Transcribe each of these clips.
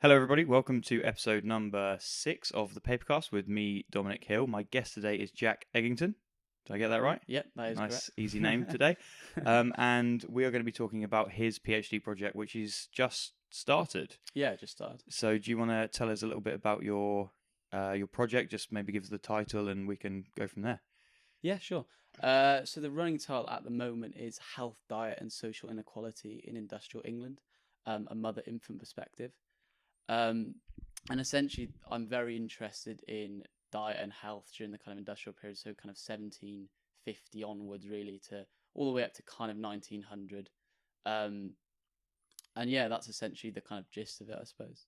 Hello, everybody. Welcome to episode number 6 of the Papercast with me, Dominic Hill. My guest today is Jack Eggington. Did I get that right? Yep, that is nice, correct. easy name today. And we are going to be talking about his PhD project, which is just started. Yeah, it just started. So, do you want to tell us a little bit about your project? Just maybe give us the title, and we can go from there. Yeah, sure. So the running title at the moment is Health, Diet and Social Inequality in Industrial England, a mother-infant perspective. And essentially, I'm very interested in diet and health during the kind of industrial period, so kind of 1750 onwards, really, to all the way up to kind of 1900. And yeah, that's essentially the kind of gist of it, I suppose.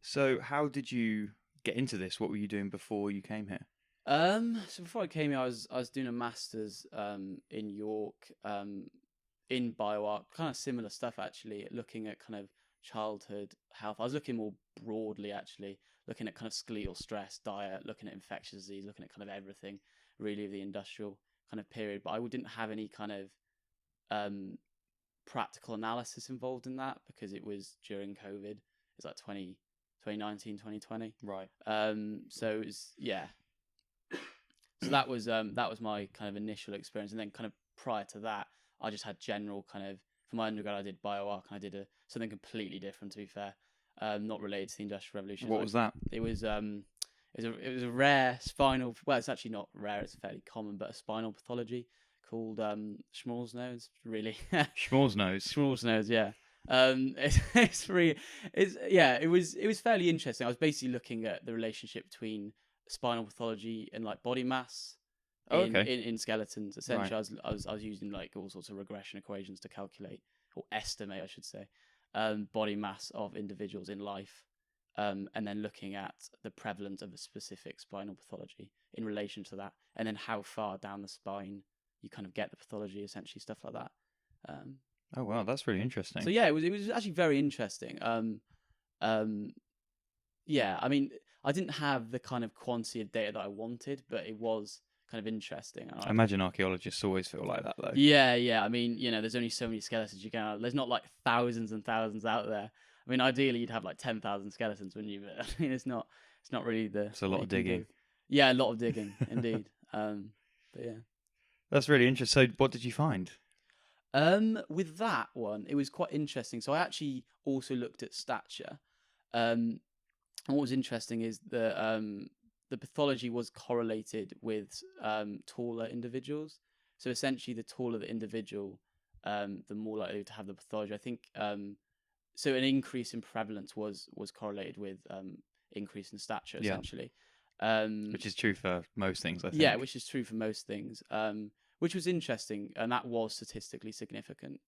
So, how did you get into this? What were you doing before you came here? So before I came here, I was doing a master's in York in bioarch, kind of similar stuff actually, looking at kind of childhood health. I was looking more broadly actually, looking at kind of skeletal stress, diet, looking at infectious disease, looking at kind of everything really of the industrial kind of period. But I didn't have any kind of practical analysis involved in that because it was during COVID. It's like 2019, 2020. Right. So it was, yeah. So that was my kind of initial experience, and then kind of prior to that, I just had general kind of, for my undergrad I did bioarch, and I did something completely different, to be fair, not related to the Industrial Revolution. What was that? It was a rare spinal. Well, it's actually not rare; it's fairly common, but a spinal pathology called Schmall's nose. Really, Schmall's nose. Schmall's nose. Yeah. It was fairly interesting. I was basically looking at the relationship between spinal pathology and like body mass in skeletons. Essentially, right. I was using like all sorts of regression equations to calculate or estimate, I should say, body mass of individuals in life, and then looking at the prevalence of a specific spinal pathology in relation to that, and then how far down the spine you kind of get the pathology, essentially stuff like that. Oh wow, that's really interesting. So yeah, it was actually very interesting. Yeah, I mean, I didn't have the kind of quantity of data that I wanted, but it was kind of interesting. I imagine archaeologists always feel like that, though. Yeah. I mean, there's only so many skeletons you can. There's not like thousands and thousands out there. I mean, ideally you'd have like 10,000 skeletons, wouldn't you? But I mean, it's not really the. It's a lot of digging. Yeah, a lot of digging, indeed. But yeah, that's really interesting. So, what did you find? With that one, it was quite interesting. So I actually also looked at stature. And what was interesting is the pathology was correlated with taller individuals. So essentially, the taller the individual, the more likely to have the pathology. I think so. An increase in prevalence was correlated with increase in stature, essentially. Which is true for most things, I think. Yeah, which is true for most things. Which was interesting, and that was statistically significant,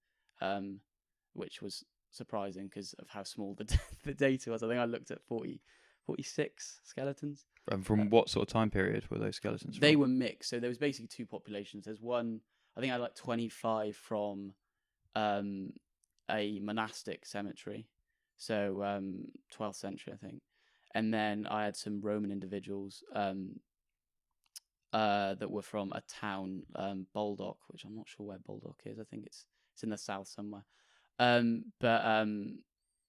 which was surprising because of how small the data was. I think I looked at 46 skeletons. And from what sort of time period were those skeletons from? They were mixed, so there was basically two populations. There's one, I think I had like 25 from a monastic cemetery, so 12th century, I think. And then I had some Roman individuals that were from a town, Baldock, which I'm not sure where Baldock is. I think it's in the south somewhere.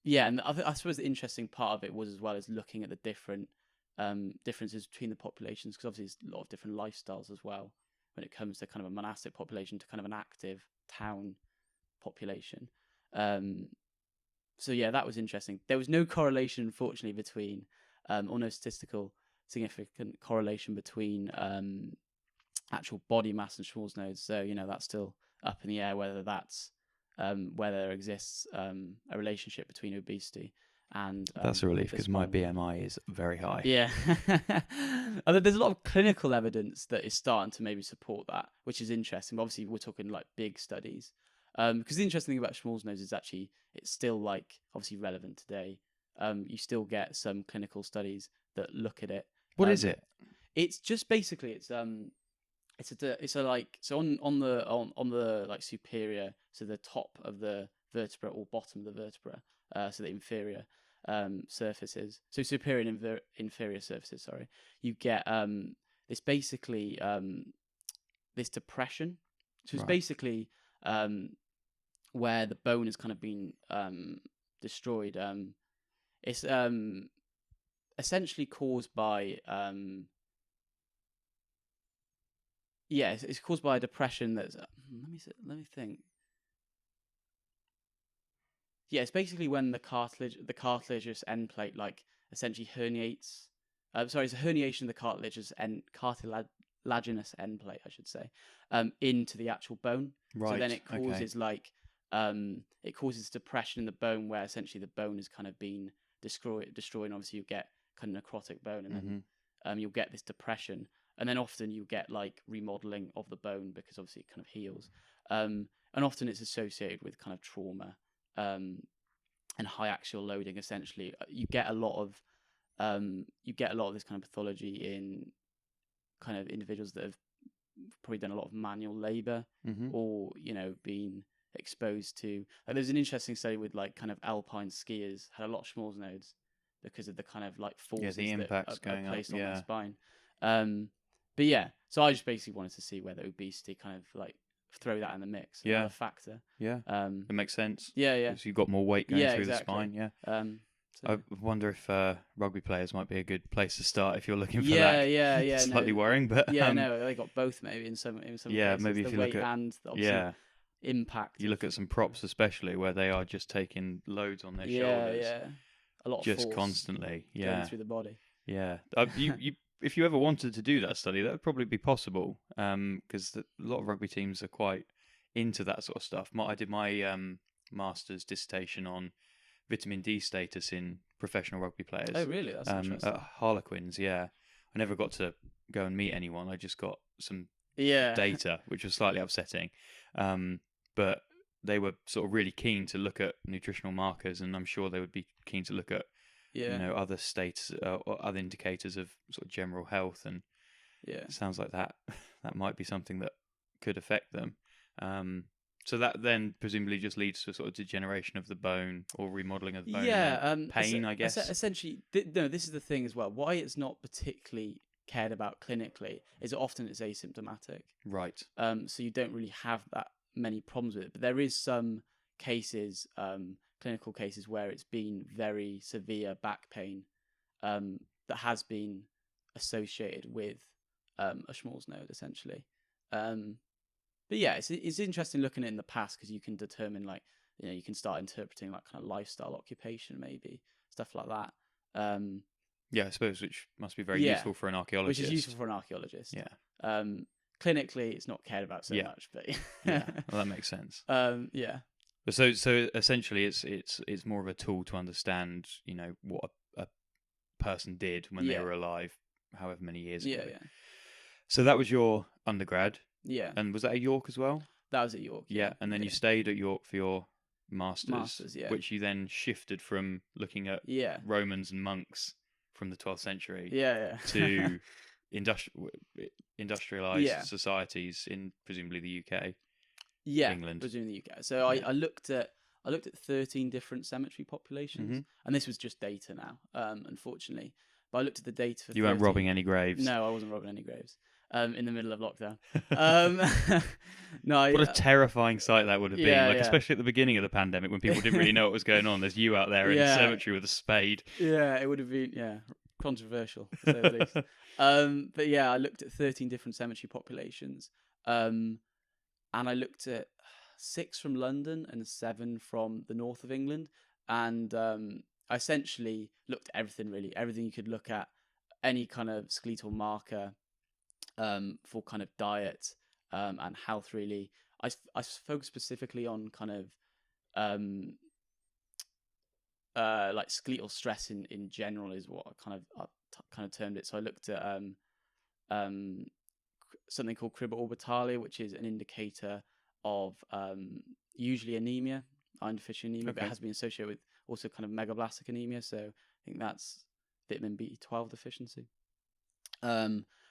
Yeah, and I suppose the interesting part of it was as well as looking at the different differences between the populations, because obviously there's a lot of different lifestyles as well when it comes to kind of a monastic population to kind of an active town population. So yeah, that was interesting. There was no correlation, unfortunately, between or no statistical significant correlation between actual body mass and Schmall's nodes. So that's still up in the air whether that's whether there exists a relationship between obesity and that's a relief because my BMI is very high. Yeah. There's a lot of clinical evidence that is starting to maybe support that, which is interesting. But obviously, we're talking like big studies. Because the interesting thing about Schmall's nose is actually it's still like obviously relevant today. You still get some clinical studies that look at it. What is it? It's just basically it's a like so on the like superior, so the top of the vertebra or bottom of the vertebra, so the inferior surfaces, so superior and inferior surfaces. Sorry, you get this basically this depression. So it's basically where the bone has kind of been destroyed. It's essentially caused by it's caused by a depression that's let me think. Yeah, it's basically when the cartilaginous end plate like essentially herniates. It's a herniation of the cartilaginous end plate, I should say, into the actual bone. Right. So then it causes it causes depression in the bone, where essentially the bone is kind of been destroyed. Obviously, you get kind of necrotic bone, and then you'll get this depression, and then often you get like remodeling of the bone because obviously it kind of heals, and often it's associated with kind of trauma and high axial loading. Essentially, you get a lot of this kind of pathology in kind of individuals that have probably done a lot of manual labor or been exposed to. There's an interesting study with like kind of alpine skiers had a lot of Schmor's nodes because of the kind of like forces the impacts that are placed on their spine. But yeah, so I just basically wanted to see whether obesity kind of like throw that in the mix. Another factor. Yeah. It makes sense. Yeah. Because you've got more weight going through the spine. Yeah. So. I wonder if rugby players might be a good place to start if you're looking for that. Yeah. Slightly worrying, but they got both maybe in some cases. Maybe if the you weight look at and the impact. You look at some props, especially where they are just taking loads on their shoulders. Yeah. A lot of just force constantly. going through the body. Yeah. You if you ever wanted to do that study, that would probably be possible. Because a lot of rugby teams are quite into that sort of stuff. I did my master's dissertation on vitamin D status in professional rugby players. Oh, really? That's interesting. At Harlequins, yeah. I never got to go and meet anyone. I just got some data, which was slightly upsetting. But they were sort of really keen to look at nutritional markers, and I'm sure they would be keen to look at other states or other indicators of sort of general health. And it sounds like that might be something that could affect them. So that then presumably just leads to a sort of degeneration of the bone or remodeling of the bone. Pain, I guess. Essentially, this is the thing as well. Why it's not particularly cared about clinically is that often it's asymptomatic. Right. So you don't really have that many problems with it. But there is some cases, clinical cases, where it's been very severe back pain that has been associated with a Schmor's node, essentially. But yeah, it's interesting looking at it in the past because you can determine you can start interpreting like kind of lifestyle, occupation, maybe stuff like that. I suppose, which must be very useful for an archaeologist. Which is useful for an archaeologist. Yeah. Clinically, it's not cared about so much, but well, that makes sense. Yeah. But so essentially, it's more of a tool to understand, what a person did when they were alive, however many years ago. Yeah. So that was your undergrad. Yeah. And was that at York as well? That was at York. Yeah. And then you stayed at York for your masters, yeah. which you then shifted from looking at Romans and monks from the 12th century to industrialized societies in presumably the UK. Yeah, England. Presumably the UK. So I looked at 13 different cemetery populations, and this was just data now, unfortunately. But I looked at the data for You weren't robbing any graves. No, I wasn't robbing any graves. In the middle of lockdown. No, what a terrifying sight that would have been, especially at the beginning of the pandemic when people didn't really know what was going on. There's you out there in the cemetery with a spade. Yeah, it would have been controversial to say the least. But yeah, I looked at 13 different cemetery populations, and I looked at 6 from London and 7 from the north of England, and I essentially looked at everything you could look at, any kind of skeletal marker. For kind of diet and health, really. I focus specifically on kind of like skeletal stress in general is what I kind of termed it. So I looked at something called cribba orbitalia, which is an indicator of usually anemia, iron deficient anemia, but it has been associated with also kind of megaloblastic anemia. So I think that's vitamin B12 deficiency.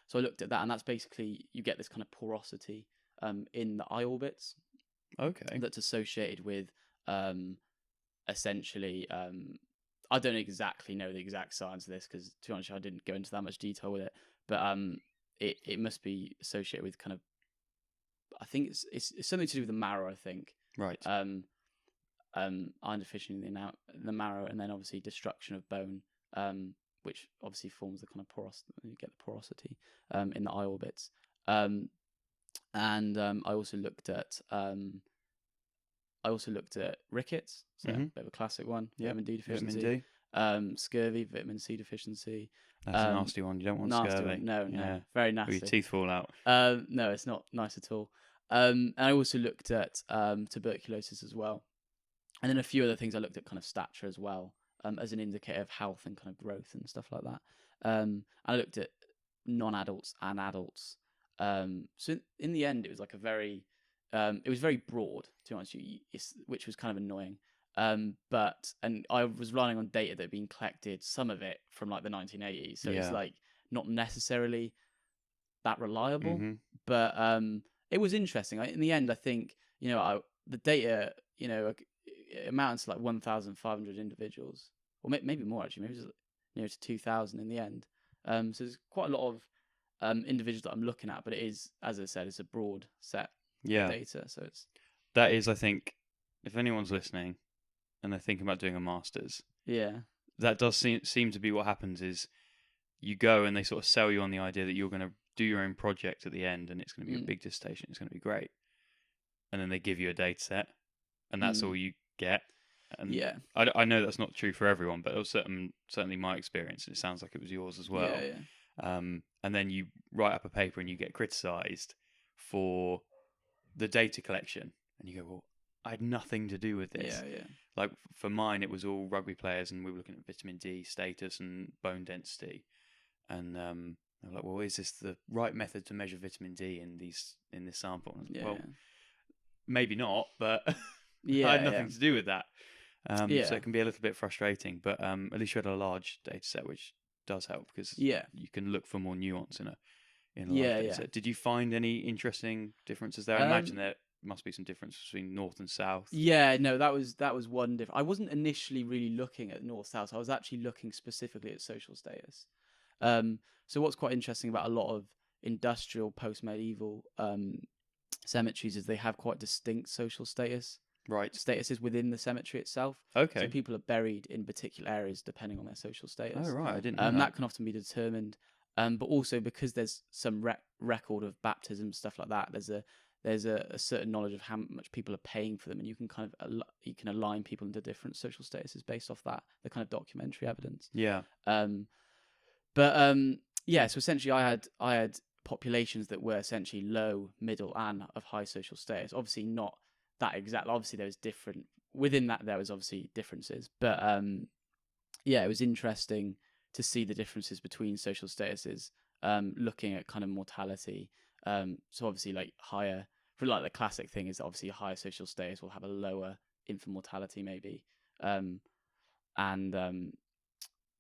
So I looked at that, and that's basically you get this kind of porosity in the eye orbits. Okay. That's associated with essentially. I don't exactly know the exact science of this because, to be honest, I didn't go into that much detail with it. But it must be associated with kind of. I think it's something to do with the marrow. I think. Right. iron deficiency in the marrow, and then obviously destruction of bone, which obviously forms the kind of porosity. You get the porosity in the eye orbits. And I also looked at rickets, so a bit of a classic one. Vitamin D deficiency. Vitamin D. Scurvy, vitamin C deficiency. That's a nasty one. You don't want scurvy. One. No, very nasty. Or your teeth fall out. No, it's not nice at all. And I also looked at tuberculosis as well, and then a few other things. I looked at kind of stature as well, as an indicator of health and kind of growth and stuff like that. I looked at non-adults and adults. So in the end, it was like it was very broad, to be honest with you, which was kind of annoying. And I was relying on data that had been collected, some of it from like the 1980s, so it's like not necessarily that reliable, but it was interesting. In the end, I think the data it amounts to like 1,500 individuals, or maybe more actually, maybe it was near to 2,000 in the end. So there's quite a lot of individuals that I'm looking at, but it is, as I said, it's a broad set of data. So that is, I think, if anyone's listening and they're thinking about doing a master's, that does seem to be what happens. Is you go and they sort of sell you on the idea that you're going to do your own project at the end, and it's going to be a big dissertation. It's going to be great, and then they give you a data set, and that's all you get. And I know that's not true for everyone, but it was certainly my experience, and it sounds like it was yours as well. And then you write up a paper and you get criticised for the data collection, and you go, well, I had nothing to do with this. Like for mine, it was all rugby players, and we were looking at vitamin D status and bone density, and I'm like, well, is this the right method to measure vitamin D in this sample? And I was like, well, maybe not, but I had nothing to do with that. So it can be a little bit frustrating, but at least you had a large data set, which does help because you can look for more nuance in a large data set. Did you find any interesting differences there? I imagine there must be some difference between north and south. No, that was one difference. I wasn't initially really looking at north south. I was actually looking specifically at social status. So what's quite interesting about a lot of industrial post-medieval cemeteries is they have quite distinct social statuses within the cemetery itself. Okay. So people are buried in particular areas depending on their social status. Oh, right. I didn't know that. That can often be determined. But also because there's some record of baptism, stuff like that, there's a certain knowledge of how much people are paying for them, and you can kind of align people into different social statuses based off that, the kind of documentary evidence. So essentially I had populations that were essentially low, middle, and of high social status. Obviously not that exact. Obviously there was different within that. There was obviously differences, but it was interesting to see the differences between social statuses. Looking at kind of mortality. So obviously like higher, for like the classic thing is obviously a higher social status will have a lower infant mortality maybe, and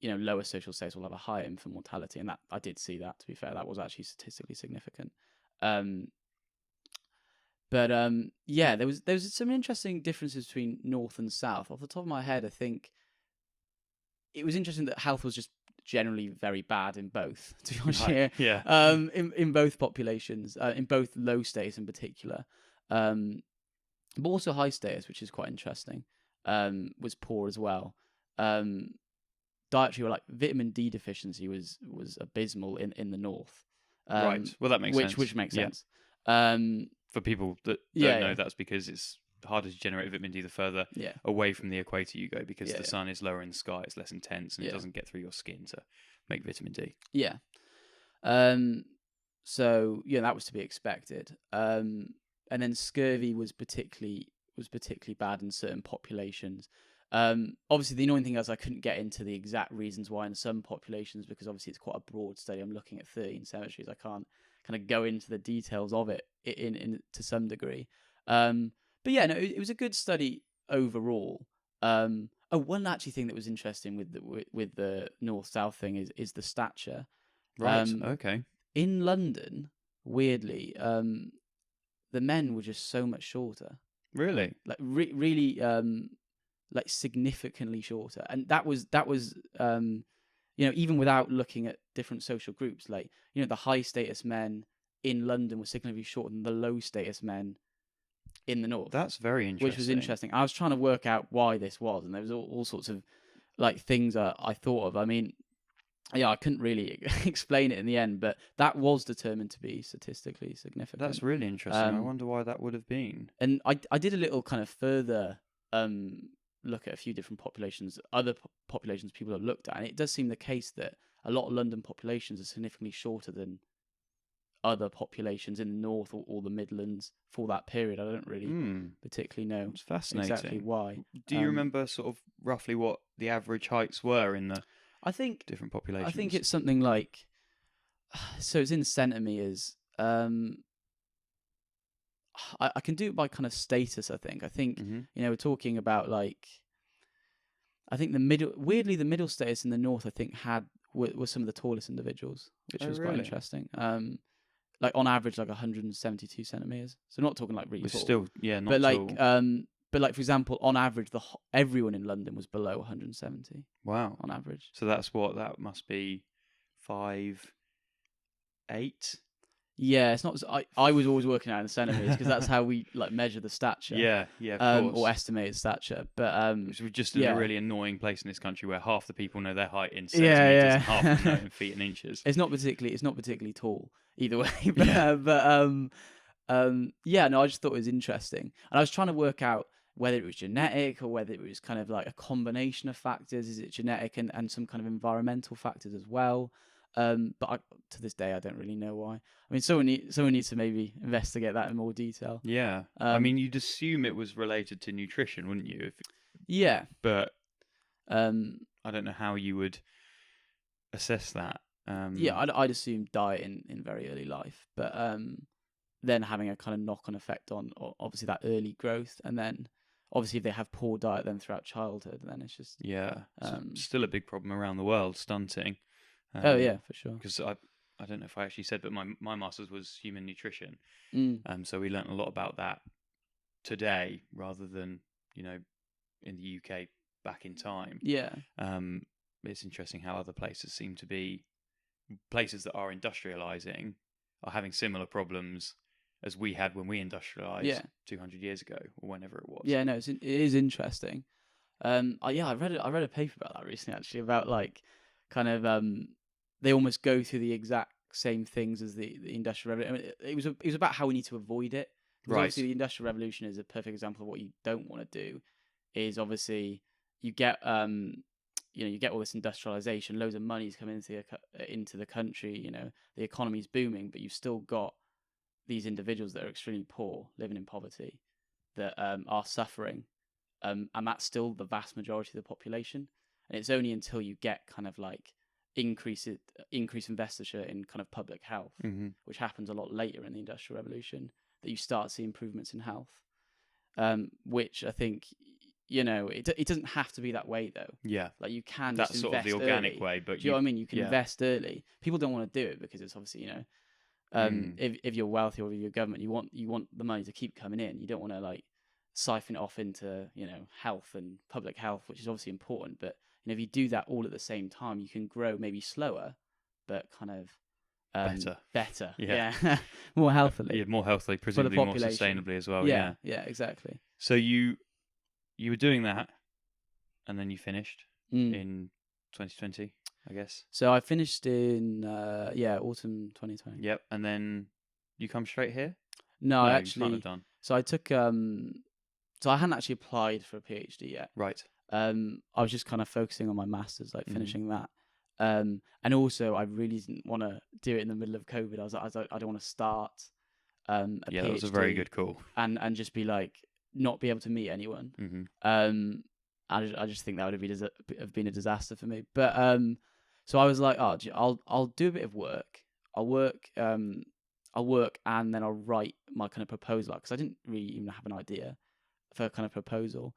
lower social status will have a higher infant mortality, and that I did see that. To be fair, that was actually statistically significant. There was some interesting differences between north and south. Off the top of my head, I think it was interesting that health was just generally very bad in both, to be honest here. In both populations, in both low status in particular, but also high status, which is quite interesting, was poor as well. Dietary, or like vitamin D deficiency, was abysmal in the north. Well, that makes sense. Which makes sense. For people that don't know, that's because it's harder to generate vitamin D the further away from the equator you go, because the sun is lower in the sky, it's less intense, and it doesn't get through your skin to make vitamin D. So that was to be expected. And then scurvy was particularly bad in certain populations. Obviously the annoying thing is I couldn't get into the exact reasons why in some populations, because obviously it's quite a broad study. I'm looking at 13 cemeteries. I can't kind of go into the details of it in to some degree. It was a good study overall. One actually thing that was interesting with the north-south thing is the stature. Okay. In London, weirdly, the men were just so much shorter. Really? Like really, like significantly shorter, and that was even without looking at different social groups. Like the high status men in London were significantly shorter than the low status men in the north. That's very interesting. Which was interesting. I was trying to work out why this was, and there was all sorts of like things I thought of. I mean, yeah, I couldn't really explain it in the end, but that was determined to be statistically significant. That's really interesting. I wonder why that would have been. And I did a little kind of further look at a few different populations, other populations people have looked at, and it does seem the case that a lot of London populations are significantly shorter than other populations in the north or the Midlands for that period. I don't really particularly know. It's fascinating. Exactly why. Do you remember sort of roughly what the average heights were in the different populations? I think it's something like, so it's in centimeters. I can do it by kind of status. I think we're talking about like, I think the middle status in the north I think were some of the tallest individuals, which was quite interesting. Like on average, like 172 centimeters. So not talking like really tall. Still, yeah, not but like, tall. But like for example, on average, everyone in London was below 170. Wow, on average. So that must be 5'8". Yeah, it's not. I was always working out in centimeters because that's how we like measure the stature. Yeah, of course. Or estimated stature. But we're just in a really annoying place in this country where half the people know their height in centimeters and half of them know in feet and inches. It's not particularly tall either way. But, no, I just thought it was interesting, and I was trying to work out whether it was genetic or whether it was kind of like a combination of factors. Is it genetic and some kind of environmental factors as well? But to this day, I don't really know why. I mean, someone needs to maybe investigate that in more detail. Yeah, I mean, you'd assume it was related to nutrition, wouldn't you? Yeah, but I don't know how you would assess that. I'd assume diet in very early life, but then having a kind of knock-on effect on obviously that early growth, and then obviously if they have poor diet then throughout childhood, then it's just still a big problem around the world, stunting. Oh yeah, for sure. Because I don't know if I actually said, but my master's was human nutrition. So we learnt a lot about that today rather than in the UK back in time. Yeah. It's interesting how other places seem to be places that are industrializing are having similar problems as we had when we industrialized 200 years ago or whenever it was. Yeah, no, it is interesting. I read a paper about that recently actually, about like kind of they almost go through the exact same things as the Industrial Revolution. I mean, it was about how we need to avoid it. Right. Obviously, the Industrial Revolution is a perfect example of what you don't want to do. Is obviously you get you get all this industrialization, loads of money's coming into the country. The economy's booming, but you've still got these individuals that are extremely poor, living in poverty, that are suffering, and that's still the vast majority of the population. And it's only until you get kind of like increase investiture in kind of public health, which happens a lot later in the Industrial Revolution, that you start to see improvements in health, which I think, it doesn't have to be that way though. Yeah. Like you can that's just sort of the organic early. way, but do you know what I mean? You can invest early. People don't want to do it because it's obviously, if you're wealthy or if you're government, you want the money to keep coming in. You don't want to like siphon it off into, health and public health, which is obviously important, but if you do that all at the same time, you can grow maybe slower, but kind of better. Yeah. More healthily. More healthily, presumably more sustainably as well. Yeah, exactly. So you were doing that, and then you finished in 2020, I guess. So I finished in autumn 2020. Yep, and then you come straight here? No, I actually. You can't have done. So I took so I hadn't actually applied for a PhD yet. Right. I was just kind of focusing on my masters, like finishing that. And also I really didn't want to do it in the middle of COVID. I was like, I don't want to start a PhD. That was a very good call. And just be like, not be able to meet anyone. I just think that would have been a disaster for me. But so I was like, I'll do a bit of work. I'll work and then I'll write my kind of proposal, because I didn't really even have an idea for a kind of proposal.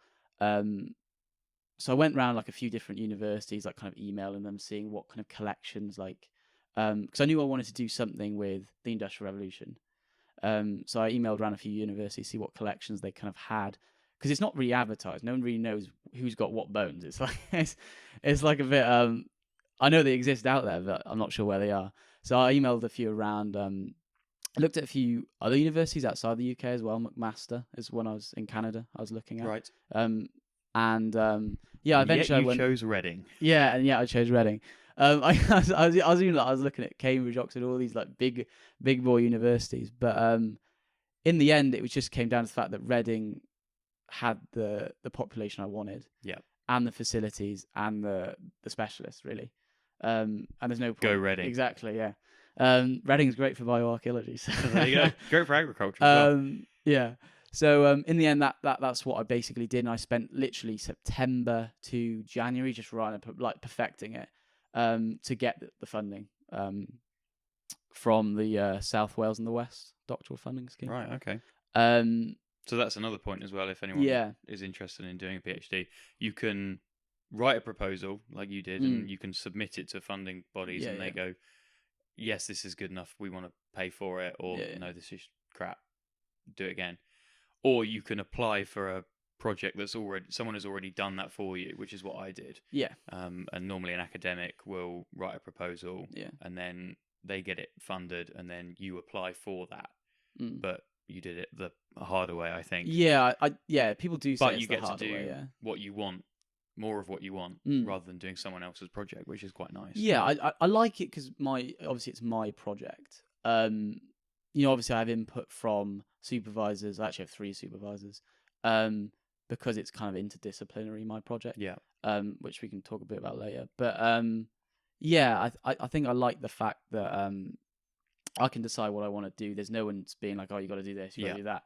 So I went around like a few different universities, like kind of emailing them, seeing what kind of collections, like, because I knew I wanted to do something with the Industrial Revolution. So I emailed around a few universities, see what collections they kind of had, because it's not really advertised. No one really knows who's got what bones. It's like it's like a bit. I know they exist out there, but I'm not sure where they are. So I emailed a few around, I looked at a few other universities outside the UK as well. McMaster is when I was in Canada. I was looking at Right. Yeah, eventually I chose Reading. Yeah, and I chose Reading. I was looking at Cambridge, Oxford, all these like big boy universities, but in the end, it just came down to the fact that Reading had the population I wanted, yeah, and the facilities and the specialists really, and there's no point. Go Reading. Exactly, yeah. Reading's great for bioarchaeology. So there you go. Great for agriculture as well. Yeah. So in the end, that's what I basically did, and I spent literally September to January just perfecting it to get the funding from the South Wales and the West doctoral funding scheme. Right. Okay. So that's another point as well. If anyone is interested in doing a PhD, you can write a proposal like you did, and you can submit it to funding bodies, and they go, "Yes, this is good enough. We want to pay for it," or "No, this is crap. Do it again." Or you can apply for a project that's someone has already done that for you, which is what I did. Yeah. And normally an academic will write a proposal, and then they get it funded, and then you apply for that. But you did it the harder way, I think. Yeah, people do say but it's you the get to harder do way, what you want, more of what you want, rather than doing someone else's project, which is quite nice. Yeah, I like it because obviously it's my project. Obviously I have input from supervisors. I actually have 3 supervisors, because it's kind of interdisciplinary, my project. Yeah. Which we can talk a bit about later. But I think I like the fact that I can decide what I want to do. There's no one being like, "Oh, you got to do this, you got to do that."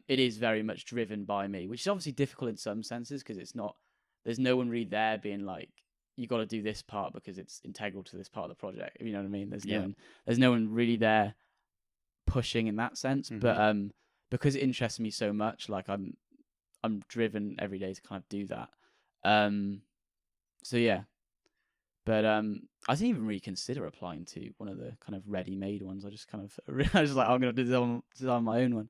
It is very much driven by me, which is obviously difficult in some senses because there's no one really there being like, "You got to do this part because it's integral to this part of the project." If you know what I mean? There's no one really there pushing in that sense. But because it interests me so much, like I'm driven every day to kind of do that. So yeah. But I didn't even really consider applying to one of the kind of ready-made ones. I just kind of I was like, I'm going to design my own one.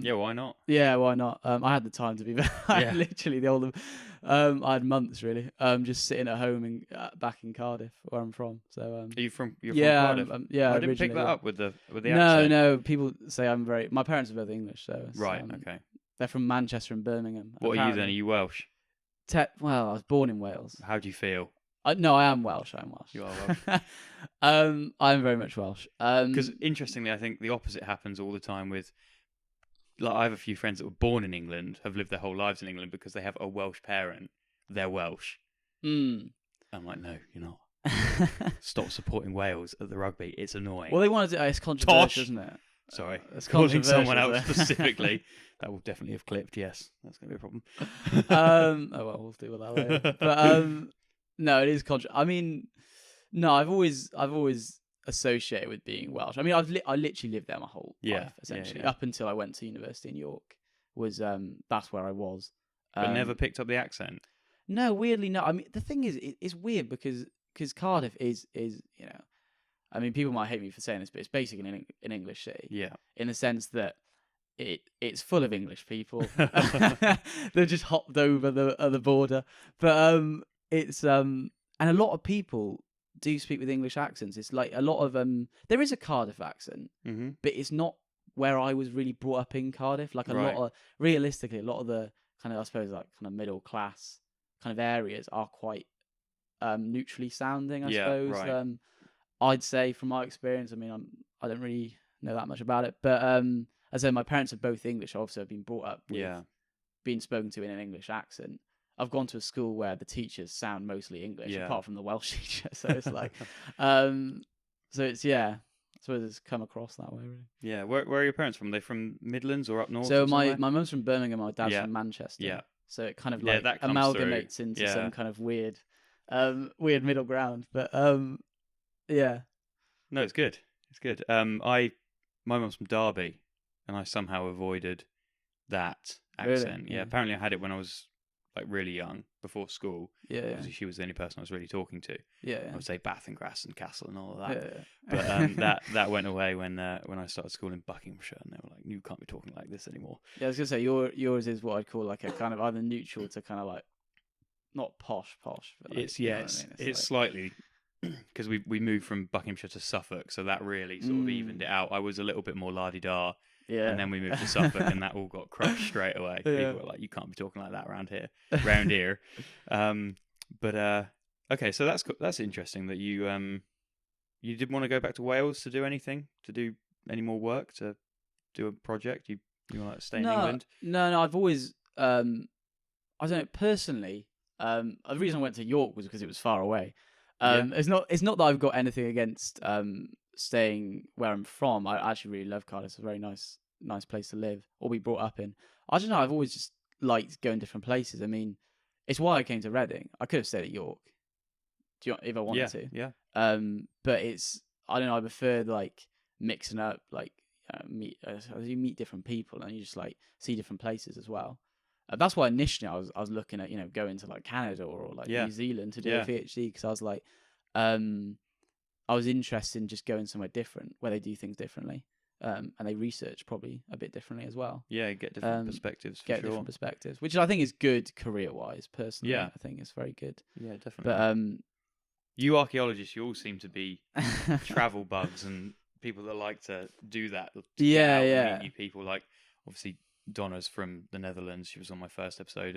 Yeah, why not? Yeah, why not? I had the time to be literally I had months really. Just sitting at home back in Cardiff, where I'm from. So Are you from Cardiff? Yeah, I didn't pick that up with the No, accent. people say I'm very. My parents are both English, so right. Okay. They're from Manchester and Birmingham. What are you then? Are you Welsh? Well, I was born in Wales. How do you feel? No, I am Welsh. I'm Welsh. You are Welsh. I'm very much Welsh. Because interestingly, I think the opposite happens all the time with. Like, I have a few friends that were born in England, have lived their whole lives in England because they have a Welsh parent. They're Welsh. I'm like, no, you're not. Stop supporting Wales at the rugby. It's annoying. Well, they wanted to. It's controversial, isn't it? Sorry, it's calling someone else specifically. That will definitely have clipped. Yes, that's going to be a problem. Oh well, we'll deal with that later. But no, it is controversial. I mean, no, I've always associated with being Welsh. I mean, I literally lived there my whole life, essentially, up until I went to university in York. That's where I was. But never picked up the accent. No, weirdly, no. I mean, the thing is, it's weird because Cardiff is I mean, people might hate me for saying this, but it's basically an English city. Yeah. In the sense that it's full of English people. They've just hopped over the border, but it's and a lot of people do speak with English accents. It's like a lot of there is a Cardiff accent, but it's not where I was really brought up in Cardiff. Like realistically, a lot of the kind of, I suppose, like kind of middle class kind of areas are quite neutrally sounding, I suppose. Right. I'd say from my experience. I mean, I don't really know that much about it, but as I said, my parents are both English. Obviously, I've been brought up with being spoken to in an English accent. I've gone to a school where the teachers sound mostly English, apart from the Welsh teacher. So it's like, so it's I suppose it's come across that way, really. Yeah, where are your parents from? Are they from Midlands or up north? So my mum's from Birmingham, my dad's from Manchester. Yeah. So it kind of like amalgamates into some kind of weird middle ground. But yeah. No, it's good. It's good. My mum's from Derby, and I somehow avoided that accent. Really? Yeah. Apparently I had it when I was like really young, before school. Yeah. Because she was the only person I was really talking to. Yeah. I would say Bath and Grass and Castle and all of that. Yeah. But that went away when I started school in Buckinghamshire, and they were like, "You can't be talking like this anymore." Yeah, I was gonna say yours is what I'd call like a kind of either neutral to kind of like not posh, but like, it's like, slightly because we moved from Buckinghamshire to Suffolk, so that really sort of evened it out. I was a little bit more la-di-da, and then we moved to Suffolk, and that all got crushed straight away. People were like, "You can't be talking like that around here." But okay, so that's interesting that you didn't want to go back to Wales to do anything, to do any more work, to do a project. You want to stay in England? No. I've always I don't know personally. The reason I went to York was because it was far away. It's not that I've got anything against staying where I'm from. I actually really love Cardiff. It's a very nice place to live or be brought up in. I don't know. I've always just liked going different places. I mean, it's why I came to Reading. I could have stayed at York, if I wanted to. Yeah. But I don't know. I prefer like mixing up, like you meet different people and you just like see different places as well. That's why initially I was looking at going to like Canada or like New Zealand to do a PhD, because I was like, I was interested in just going somewhere different where they do things differently, and they research probably a bit differently as well. Yeah, get different perspectives. Different perspectives, which I think is good career wise. Personally, I think it's very good. Yeah, definitely. But you archaeologists, you all seem to be travel bugs and people that like to do that. To get out and meet new people. Like obviously Donna's from the Netherlands. She was on my first episode,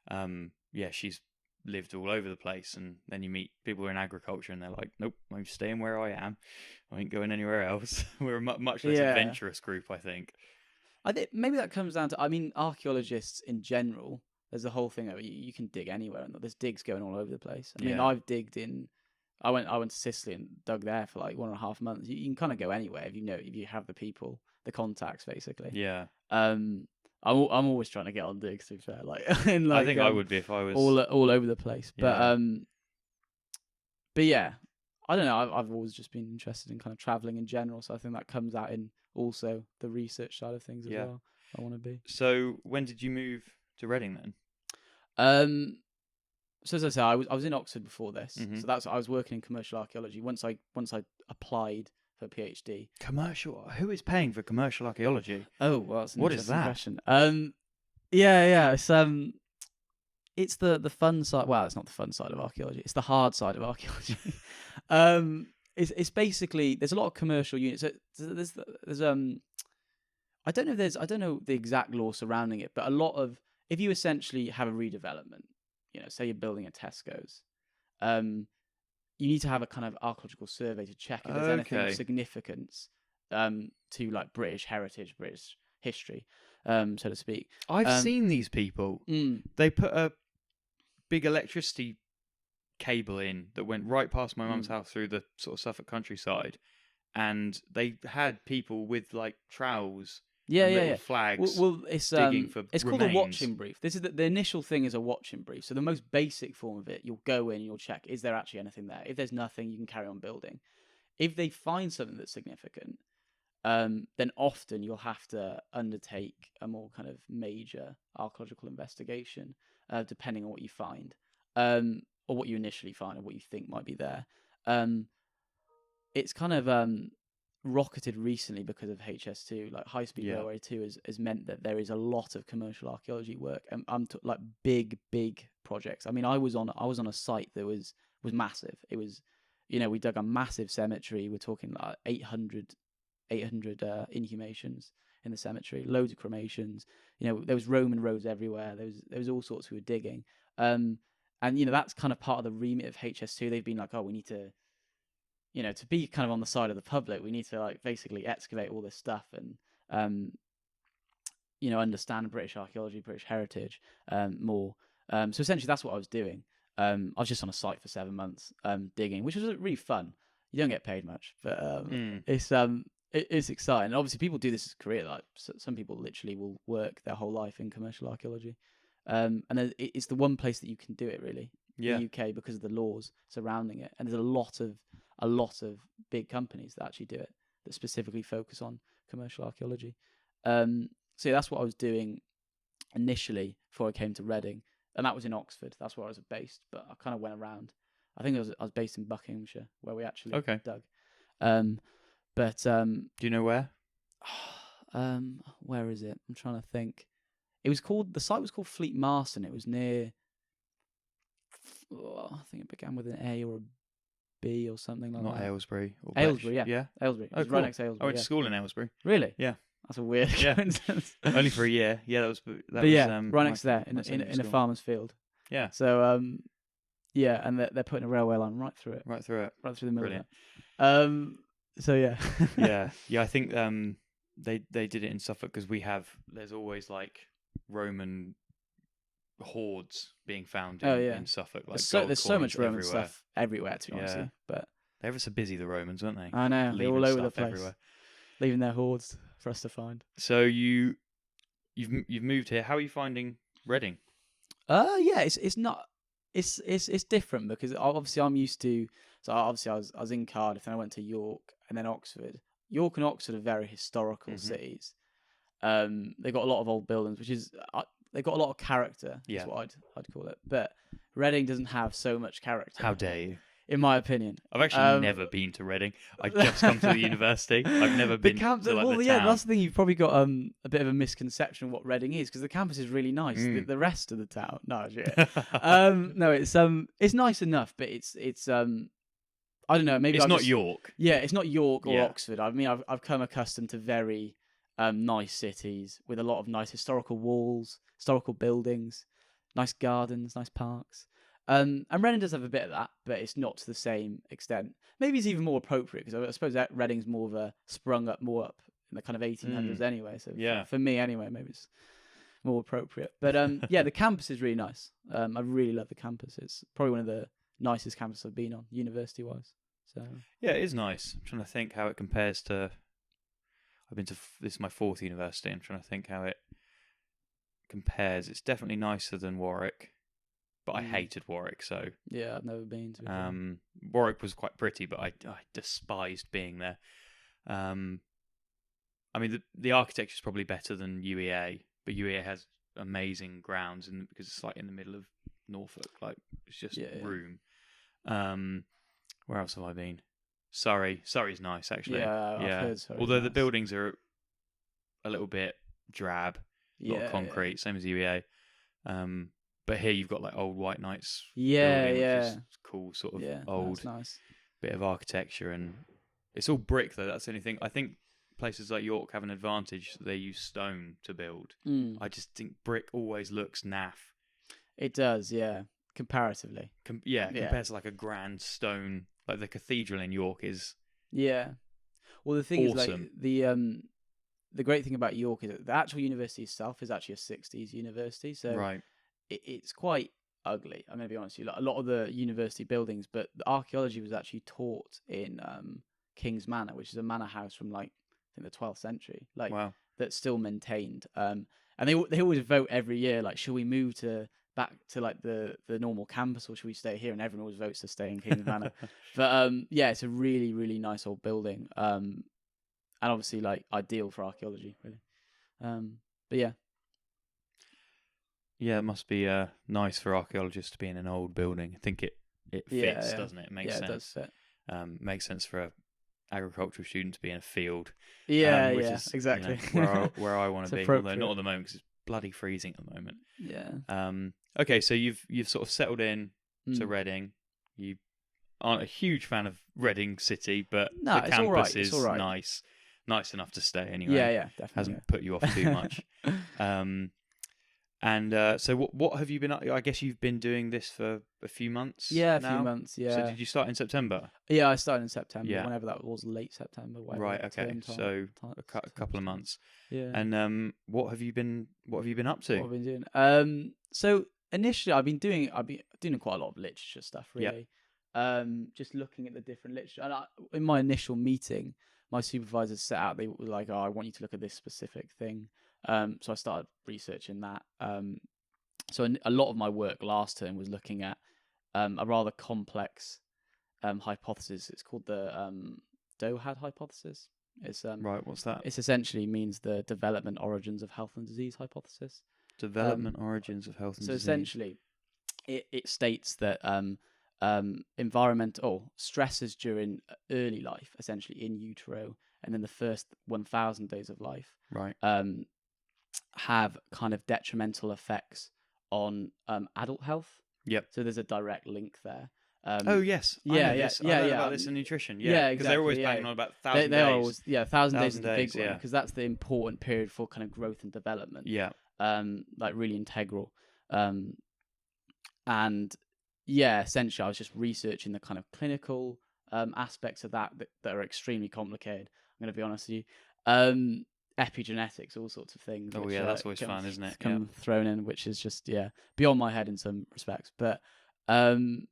and she's lived all over the place. And then you meet people who are in agriculture, and they're like, "Nope, I'm staying where I am. I ain't going anywhere else." We're a much less adventurous group, I think. I think maybe that comes down to, I mean, archaeologists in general. There's the whole thing of you can dig anywhere, and there's digs going all over the place. I mean, I've digged in. I went to Sicily and dug there for like 1.5 months. You can kind of go anywhere if you have the people, the contacts, basically. Yeah. I'm always trying to get on digs, to be fair. Like, and, I think I would be if I was all over the place. But yeah, I don't know. I've always just been interested in kind of traveling in general. So I think that comes out in also the research side of things as well. I want to be. So when did you move to Reading then? So as I said, I was in Oxford before this. So I was working in commercial archaeology. Once I applied for a PhD. Commercial? Who is paying for commercial archaeology? Oh, well, that's an what is that? Question. It's the fun side. Well, it's not the fun side of archaeology. It's the hard side of archaeology. It's basically there's a lot of commercial units. There's I don't know the exact law surrounding it, but a lot of, if you essentially have a redevelopment, say you're building a Tesco's, you need to have a kind of archaeological survey to check if there's anything of significance to like British heritage, British history, so to speak. I've seen these people. They put a big electricity cable in that went right past my mum's house through the sort of Suffolk countryside, and they had people with like trowels. Flags. Well, it's digging for it's remains. Called a watching brief. This is the initial thing is a watching brief. So the most basic form of it, you'll go in and you'll check, is there actually anything there? If there's nothing, you can carry on building. If they find something that's significant, then often you'll have to undertake a more kind of major archaeological investigation, depending on what you find, or what you initially find, or what you think might be there. It's kind of rocketed recently because of HS2, like high-speed railway 2 has meant that there is a lot of commercial archaeology work, and like big projects. I mean, I was on a site that was massive. It was, we dug a massive cemetery. We're talking like 800 inhumations in the cemetery, loads of cremations. There was Roman roads everywhere. There was all sorts we were digging, and that's kind of part of the remit of HS2. They've been like, oh, we need to, to be kind of on the side of the public, we need to like basically excavate all this stuff and, understand British archaeology, British heritage more. So essentially that's what I was doing. I was just on a site for 7 months digging, which was really fun. You don't get paid much, but it's exciting. And obviously people do this as a career. Like some people literally will work their whole life in commercial archaeology. And it's the one place that you can do it really. In the UK, because of the laws surrounding it, and there's a lot of big companies that actually do it, that specifically focus on commercial archaeology. So that's what I was doing initially before I came to Reading, and that was in Oxford. That's where I was based, but I kind of went around. I think I was based in Buckinghamshire, where we actually dug. Do you know where? Where is it? I'm trying to think. The site was called Fleet Marston. It was near, I think it began with an A or a B or something like Not that. Aylesbury. Or Aylesbury, yeah. Yeah. Aylesbury. Oh, It's cool. right next to Aylesbury. I went to school in Aylesbury. Really? Yeah. That's a weird coincidence. Only for a year. Yeah, that was. Right next to there in a farmer's field. Yeah. So yeah, and they're putting a railway line right through it. Right through the middle of it. So yeah. Yeah. I think they did it in Suffolk because there's always like Roman hoards being found in Suffolk. Like there's so much Roman stuff everywhere, to be honest. Yeah. But they were so busy, the Romans, weren't they? I know, they're all over the place, everywhere. leaving their hoards for us to find. So you've moved here. How are you finding Reading? Yeah, it's different because obviously I'm used to. So obviously I was in Cardiff, and I went to York and then Oxford. York and Oxford are very historical cities. They've got a lot of old buildings, which is they've got a lot of character. Yeah. Is what I'd call it. But Reading doesn't have so much character. How dare you? In my opinion, I've actually never been to Reading. I've just come to the university. I've never been to the town. That's the thing. You've probably got a bit of a misconception of what Reading is, because the campus is really nice. The rest of the town, no, no, it's nice enough, but it's I don't know. Maybe it's not York. Yeah, it's not York or Oxford. I mean, I've come accustomed to very nice cities with a lot of nice historical walls, historical buildings, nice gardens, nice parks. And Reading does have a bit of that, but it's not to the same extent. Maybe it's even more appropriate, because I suppose that Reading's more of a sprung up more up in the kind of 1800s anyway. So for me anyway, maybe it's more appropriate. But yeah, the campus is really nice. I really love the campus. It's probably one of the nicest campuses I've been on, university wise. So yeah, it is nice. I'm trying to think how it compares to. This is my fourth university. I'm trying to think how it compares. It's definitely nicer than Warwick. But I hated Warwick, so... Yeah, I've never been to Warwick was quite pretty, but I despised being there. I mean, the architecture is probably better than UEA, but UEA has amazing grounds because it's like in the middle of Norfolk. Like, it's just room. Where else have I been? Surrey. Surrey's nice, actually. Yeah, I've heard Surrey. Although the buildings are a little bit drab, a lot of concrete, same as UEA. But here you've got like old White Knights. Building, which is cool, sort of old nice. Bit of architecture, and it's all brick though. That's the only thing. I think places like York have an advantage. They use stone to build. I just think brick always looks naff. It does, yeah. Comparatively, compared to like a grand stone, like the cathedral in York is. Yeah, well, the thing awesome. is, like the great thing about York is that the actual university itself is actually a 60s university, so right. It's quite ugly. I'm going to be honest with you. Like, a lot of the university buildings, but the archaeology was actually taught in King's Manor, which is a manor house from like I think the 12th century. Like that's still maintained. And they always vote every year. Like, should we move back to like the normal campus, or should we stay here? And everyone always votes to stay in King's Manor. But yeah, it's a really really nice old building. And obviously like ideal for archaeology, really. But yeah. Yeah, it must be nice for archaeologists to be in an old building. I think it fits, doesn't it? It makes sense. It does fit. Makes sense for an agricultural student to be in a field. Yeah, is, exactly. You know, where I want to be, although not at the moment because it's bloody freezing at the moment. Yeah. Okay, so you've sort of settled in to Reading. You aren't a huge fan of Reading City, but the campus is nice enough to stay anyway. Yeah, definitely. Hasn't put you off too much. And so what have you been... I guess you've been doing this for a few months now? A few months, yeah. So did you start in September? Yeah, I started in September, whenever that was, late September. Right, okay. So a couple of months. Yeah. And what have you been up to? What I've been doing? So initially I've been doing quite a lot of literature stuff, really. Yep. Just looking at the different literature. And in my initial meeting, my supervisors set out, they were like, I want you to look at this specific thing. So I started researching that. So a lot of my work last term was looking at a rather complex hypothesis. It's called the DOHAD hypothesis. It's right. What's that? It essentially means the development origins of health and disease hypothesis. Development origins of health and disease. So essentially, it states that environmental stresses during early life, essentially in utero, and then the first 1,000 days of life, right, have kind of detrimental effects on adult health. Yep. So there's a direct link there. Oh yes, I know this. I learned about this in nutrition. Yeah, because they're always banging on about 1,000 days. They are always 1,000 days is the big days, one, because that's the important period for kind of growth and development. Yeah. Like really integral. And yeah, essentially, I was just researching the kind of clinical aspects of that are extremely complicated. I'm going to be honest with you. Epigenetics, all sorts of things. Oh, which, yeah, that's always fun, isn't it? Come thrown in, which is just beyond my head in some respects. But and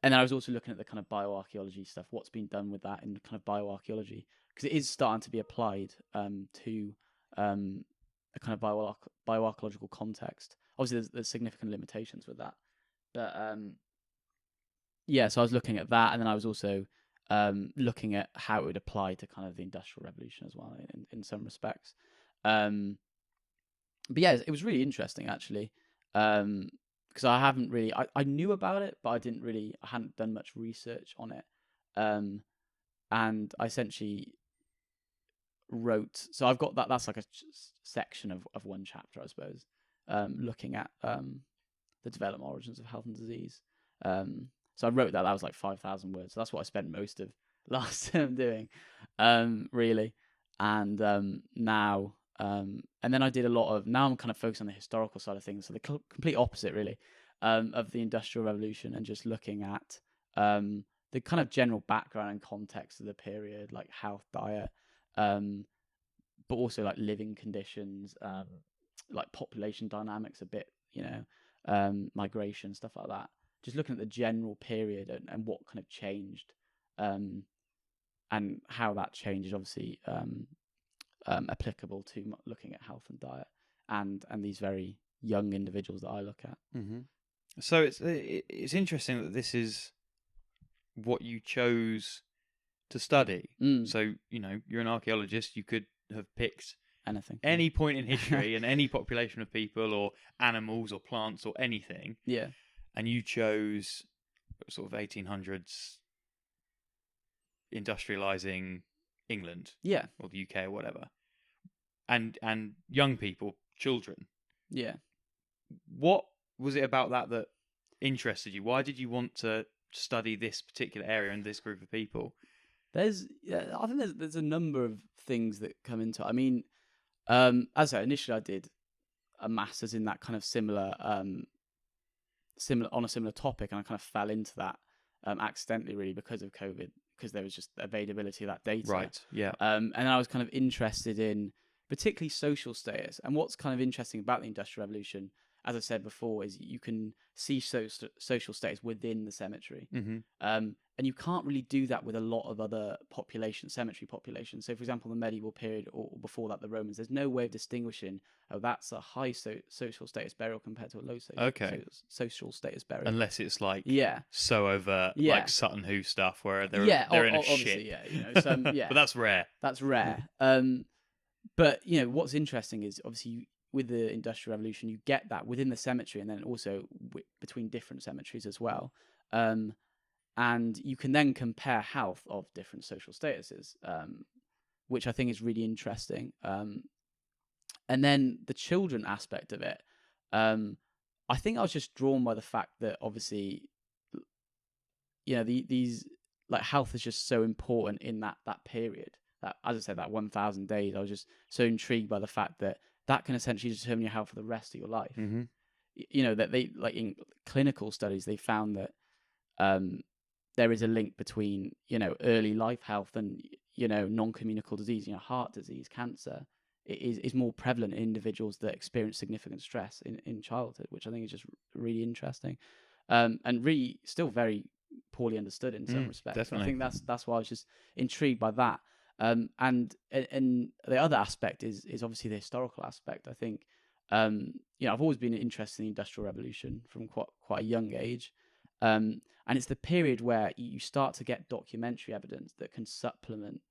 then I was also looking at the kind of bioarchaeology stuff. What's been done with that in kind of bioarchaeology, because it is starting to be applied to a kind of bioarchaeological context. Obviously, there's significant limitations with that, but so I was looking at that, and then I was also looking at how it would apply to kind of the Industrial Revolution as well, in some respects. But yeah, it was really interesting actually, because I haven't really, I knew about it, but I hadn't done much research on it, and I essentially wrote. So I've got that's like a section of one chapter, I suppose, looking at the development origins of health and disease. So I wrote that was like 5,000 words. So that's what I spent most of last term doing, really. And now, and then I did a lot of. Now I'm kind of focused on the historical side of things. So the complete opposite, really, of the Industrial Revolution, and just looking at the kind of general background and context of the period, like health, diet, but also like living conditions, like population dynamics a bit, migration, stuff like that. Just looking at the general period and what kind of changed, and how that change is obviously applicable to looking at health and diet and these very young individuals that I look at. Mm-hmm. So it's interesting that this is what you chose to study. So you're an archaeologist. You could have picked anything, any point in history and any population of people or animals or plants or anything. Yeah. And you chose sort of 1800s industrializing England, or the UK or whatever, and young people, children. Yeah. What was it about that interested you? Why did you want to study this particular area and this group of people? I think there's a number of things that come into it. I mean, as I said, initially I did a master's in that kind of similar on a similar topic, and I kind of fell into that accidentally, really, because of COVID, because there was just availability of that data. Right. Yeah. And I was kind of interested in particularly social status. And what's kind of interesting about the Industrial Revolution, as I said before, is you can see social status within the cemetery. Mm-hmm. And you can't really do that with a lot of other cemetery populations. So, for example, the medieval period, or before that, the Romans, there's no way of distinguishing, that's a high social status burial compared to a low social status burial. Unless it's like so overt, like Sutton Hoo stuff, where they're in a ship. But that's rare. That's rare. But what's interesting is obviously with the Industrial Revolution, you get that within the cemetery, and then also between different cemeteries as well. And you can then compare health of different social statuses, which I think is really interesting. And then the children aspect of it, I think I was just drawn by the fact that obviously, these like health is just so important in that period. That, as I said, that 1,000 days, I was just so intrigued by the fact that can essentially determine your health for the rest of your life. Mm-hmm. That they, like in clinical studies, they found that there is a link between early life health and non-communicable disease, heart disease, cancer. It is more prevalent in individuals that experience significant stress in childhood, which I think is just really interesting, and really still very poorly understood in some respects. Definitely. I think that's why I was just intrigued by that. And the other aspect is obviously the historical aspect. I think I've always been interested in the Industrial Revolution from quite a young age. And it's the period where you start to get documentary evidence that can supplement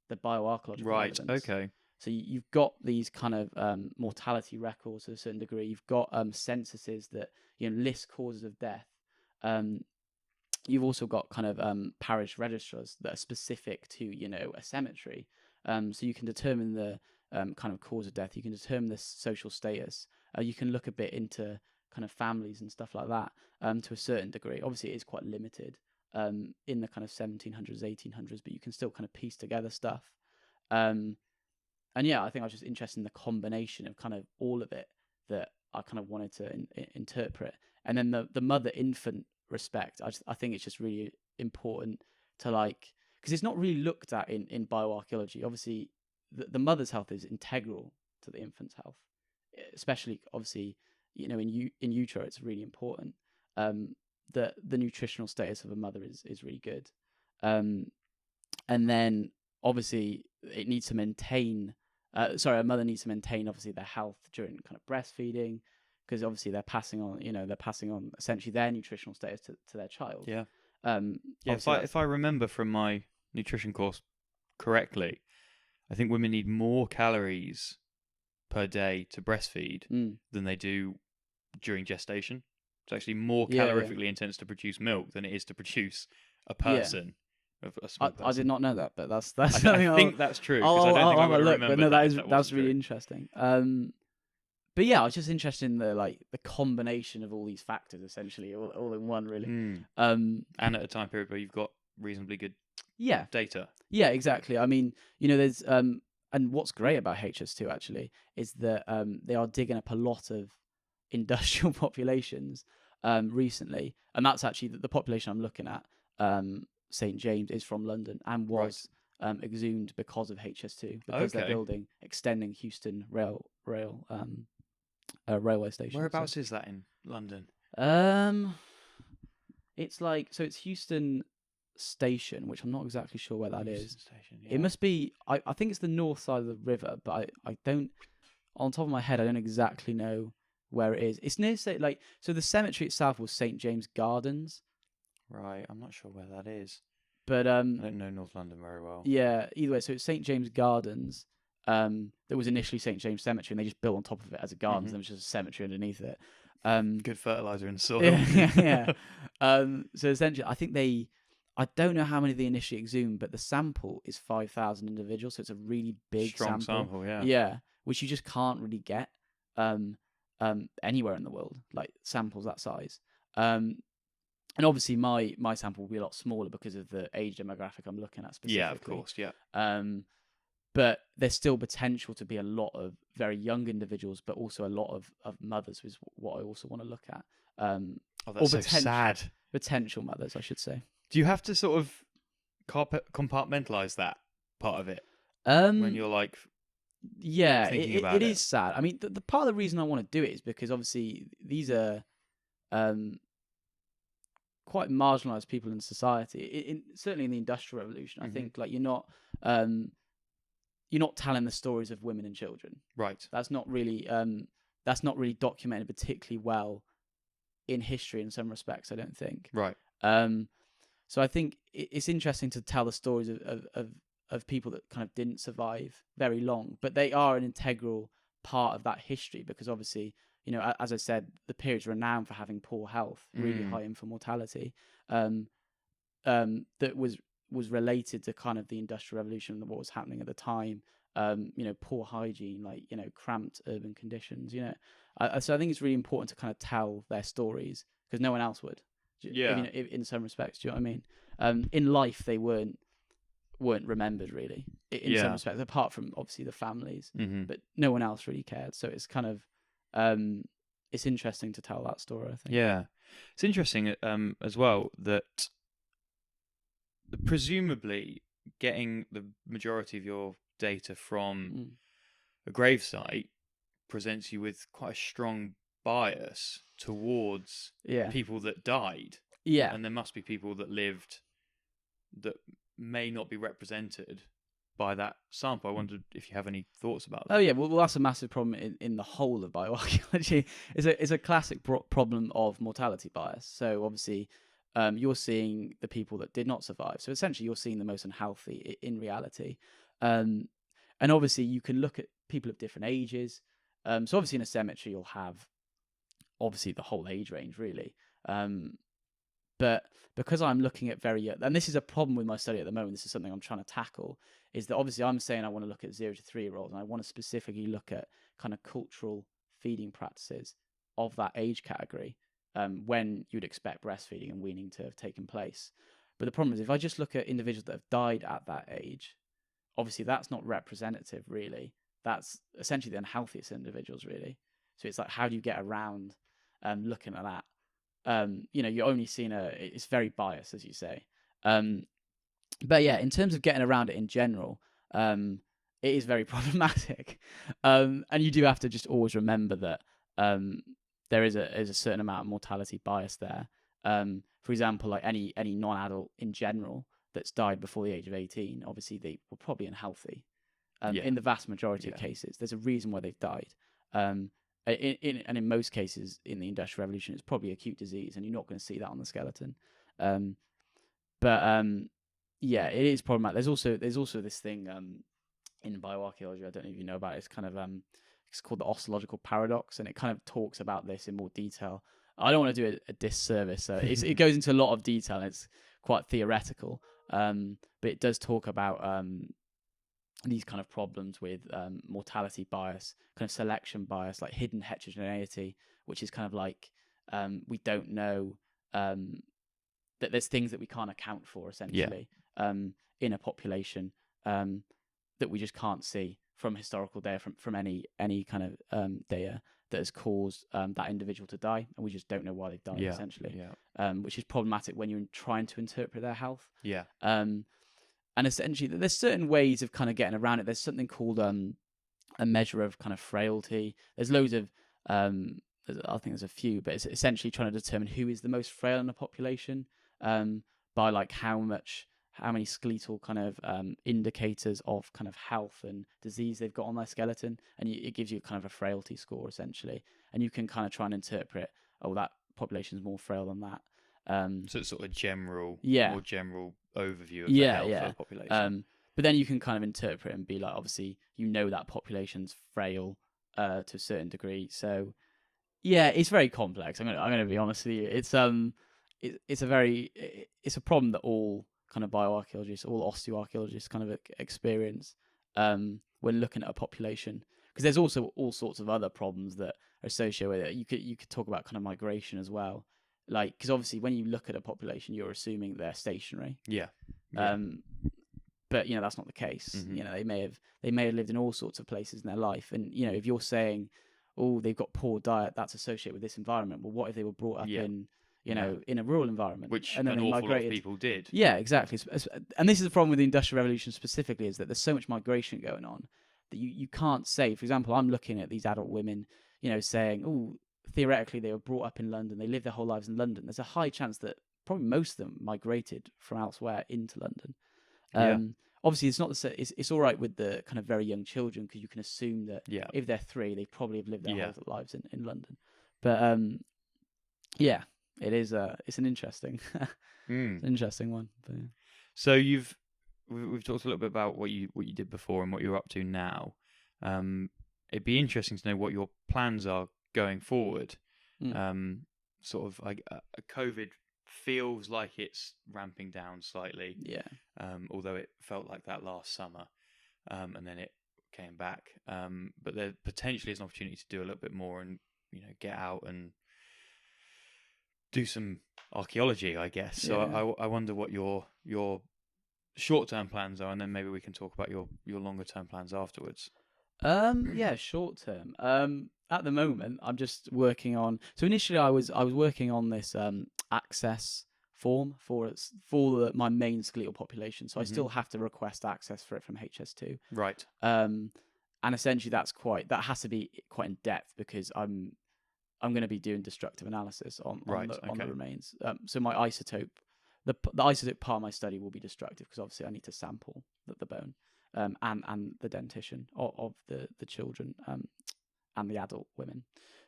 the bioarchaeological evidence. Okay. So you've got these kind of mortality records to a certain degree. You've got censuses that list causes of death. You've also got kind of parish registers that are specific to a cemetery. So you can determine the kind of cause of death. You can determine the social status. You can look a bit into kind of families and stuff like that, to a certain degree. Obviously, it is quite limited in the kind of 1700s, 1800s, but you can still kind of piece together stuff. And yeah, I think I was just interested in the combination of kind of all of it that I kind of wanted to interpret. And then the mother-infant respect, I think it's just really important to like, because it's not really looked at in bioarchaeology. Obviously, the mother's health is integral to the infant's health, especially obviously, you know, in utero, it's really important. The nutritional status of a mother is really good. And then obviously it needs to maintain, a mother needs to maintain obviously their health during kind of breastfeeding, because obviously they're passing on essentially their nutritional status to their child. Yeah. If I remember from my nutrition course correctly, I think women need more calories per day to breastfeed than they do during gestation. It's actually more calorically intense to produce milk than it is to produce a person. I did not know that, but that's I think that's true, because I don't think I would have remembered that. That's really interesting. But yeah, I was just interested in the combination of all these factors, essentially, all in one, really. And at a time period where you've got reasonably good data. Yeah, exactly. I mean, you know, there's and what's great about HS2 actually is that they are digging up a lot of industrial populations recently, and that's actually the population I'm looking at. St James is from London and was exhumed because of HS2, because they're extending Houston railway station. Whereabouts is that in London? It's it's Houston Station, which I'm not exactly sure where that is. Station, It must be. I think it's the north side of the river, but I don't. On top of my head, I don't exactly know where it is. It's near so the cemetery itself was St James Gardens. Right, I'm not sure where that is. But I don't know North London very well. Yeah, either way, so it's St James Gardens. There was initially St James Cemetery, and they just built on top of it as a garden. There was just a cemetery underneath it. Good fertilizer in the soil. Yeah. So essentially, I think I don't know how many they initially exhumed, but the sample is 5,000 individuals, so it's a really big strong sample. Yeah. Yeah, which you just can't really get anywhere in the world, like samples that size. And obviously, my sample will be a lot smaller because of the age demographic I'm looking at specifically. Yeah, of course, yeah. But there's still potential to be a lot of very young individuals, but also a lot of mothers is what I also want to look at. That's so sad. Potential mothers, I should say. Do you have to sort of compartmentalize that part of it when you're like? Yeah, thinking about it is sad. I mean, the part of the reason I want to do it is because obviously these are quite marginalized people in society. Certainly in the Industrial Revolution, I think you're not telling the stories of women and children. Right. That's not really documented particularly well in history in some respects, I don't think. Right. So I think it's interesting to tell the stories of people that kind of didn't survive very long, but they are an integral part of that history, because obviously, you know, as I said, the period's renowned for having poor health, really high infant mortality, that was related to kind of the Industrial Revolution and what was happening at the time. You know, poor hygiene, cramped urban conditions. You know, so I think it's really important to kind of tell their stories, because no one else would. Yeah. In some respects, do you know what I mean? In life, they weren't remembered really in some respects, apart from obviously the families, but no one else really cared. So it's kind of it's interesting to tell that story, I think. Yeah, it's interesting as well that presumably getting the majority of your data from a gravesite presents you with quite a strong bias towards people that died. Yeah, and there must be people that lived that may not be represented by that sample. I wondered if you have any thoughts about that. Oh yeah, well that's a massive problem in the whole of bioarchaeology. It's a classic problem of mortality bias. So obviously, you're seeing the people that did not survive. So essentially, you're seeing the most unhealthy in reality. And obviously, you can look at people of different ages. So obviously, in a cemetery, you'll have obviously the whole age range, really. But because I'm looking at very young, and this is a problem with my study at the moment, this is something I'm trying to tackle, is that obviously I'm saying I want to look at 0 to 3 year olds, and I want to specifically look at kind of cultural feeding practices of that age category when you'd expect breastfeeding and weaning to have taken place. But the problem is, if I just look at individuals that have died at that age, obviously that's not representative, really. That's essentially the unhealthiest individuals, really. So it's like, how do you get around looking at that? You're only seeing it's very biased, as you say. But yeah, in terms of getting around it in general, it is very problematic. And you do have to just always remember that there is a certain amount of mortality bias there. For example, like any non-adult in general that's died before the age of 18, obviously they were probably unhealthy. In the vast majority of cases, there's a reason why they've died. And in most cases in the Industrial Revolution, it's probably acute disease, and you're not going to see that on the skeleton. Yeah, it is problematic. There's also this thing in bioarchaeology, I don't know if you know about it. It's kind of it's called the Osteological Paradox, and it kind of talks about this in more detail. I don't want to do a disservice. It goes into a lot of detail, and it's quite theoretical. But it does talk about these kind of problems with mortality bias, kind of selection bias, like hidden heterogeneity, which is kind of like we don't know that there's things that we can't account for, essentially, in a population that we just can't see from historical data, from any kind of data that has caused that individual to die, and we just don't know why they've died, essentially. Which is problematic when you're trying to interpret their health. And essentially, there's certain ways of kind of getting around it. There's something called a measure of kind of frailty. There's loads of, I think there's a few, but it's essentially trying to determine who is the most frail in the population by like how many skeletal kind of indicators of kind of health and disease they've got on their skeleton, and it gives you kind of a frailty score, essentially, and you can kind of try and interpret, oh, that population is more frail than that. So it's sort of a more general overview of the health of the population. But then you can kind of interpret and be like, obviously, that population's frail to a certain degree. So yeah, it's very complex. I'm gonna be honest with you. It's a problem that all kind of bioarchaeologists, all osteoarchaeologists kind of experience when looking at a population. Because there's also all sorts of other problems that are associated with it. You could talk about kind of migration as well. Like, because obviously when you look at a population, you're assuming they're stationary. But that's not the case. Mm-hmm. They may have lived in all sorts of places in their life, and if you're saying, oh, they've got poor diet, that's associated with this environment. Well, what if they were brought up in in a rural environment, which and then an awful lot of people did? Yeah, exactly. And this is the problem with the Industrial Revolution specifically, is that there's so much migration going on that you can't say. For example, I'm looking at these adult women, saying, oh, theoretically they were brought up in London, they lived their whole lives in London. There's a high chance that probably most of them migrated from elsewhere into London. Obviously, it's not it's all right with the kind of very young children, because you can assume that if they're 3, they probably have lived their whole lives in London. But it is it's an interesting it's an interesting one. But, So we've talked a little bit about what you did before and what you're up to now. It'd be interesting to know what your plans are going forward. Sort of like COVID feels like it's ramping down slightly. Although it felt like that last summer, and then it came back. But there potentially is an opportunity to do a little bit more and get out and do some archaeology, I guess. So I wonder what your short-term plans are, and then maybe we can talk about your longer-term plans afterwards. Short term. At the moment, I'm just working on. So initially, I was working on this access form for my main skeletal population. So I still have to request access for it from HS2. Right. And essentially, that has to be quite in depth, because I'm going to be doing destructive analysis on the remains. So my isotope, the isotope part of my study will be destructive, because obviously I need to sample the bone. And the dentition of the children and the adult women.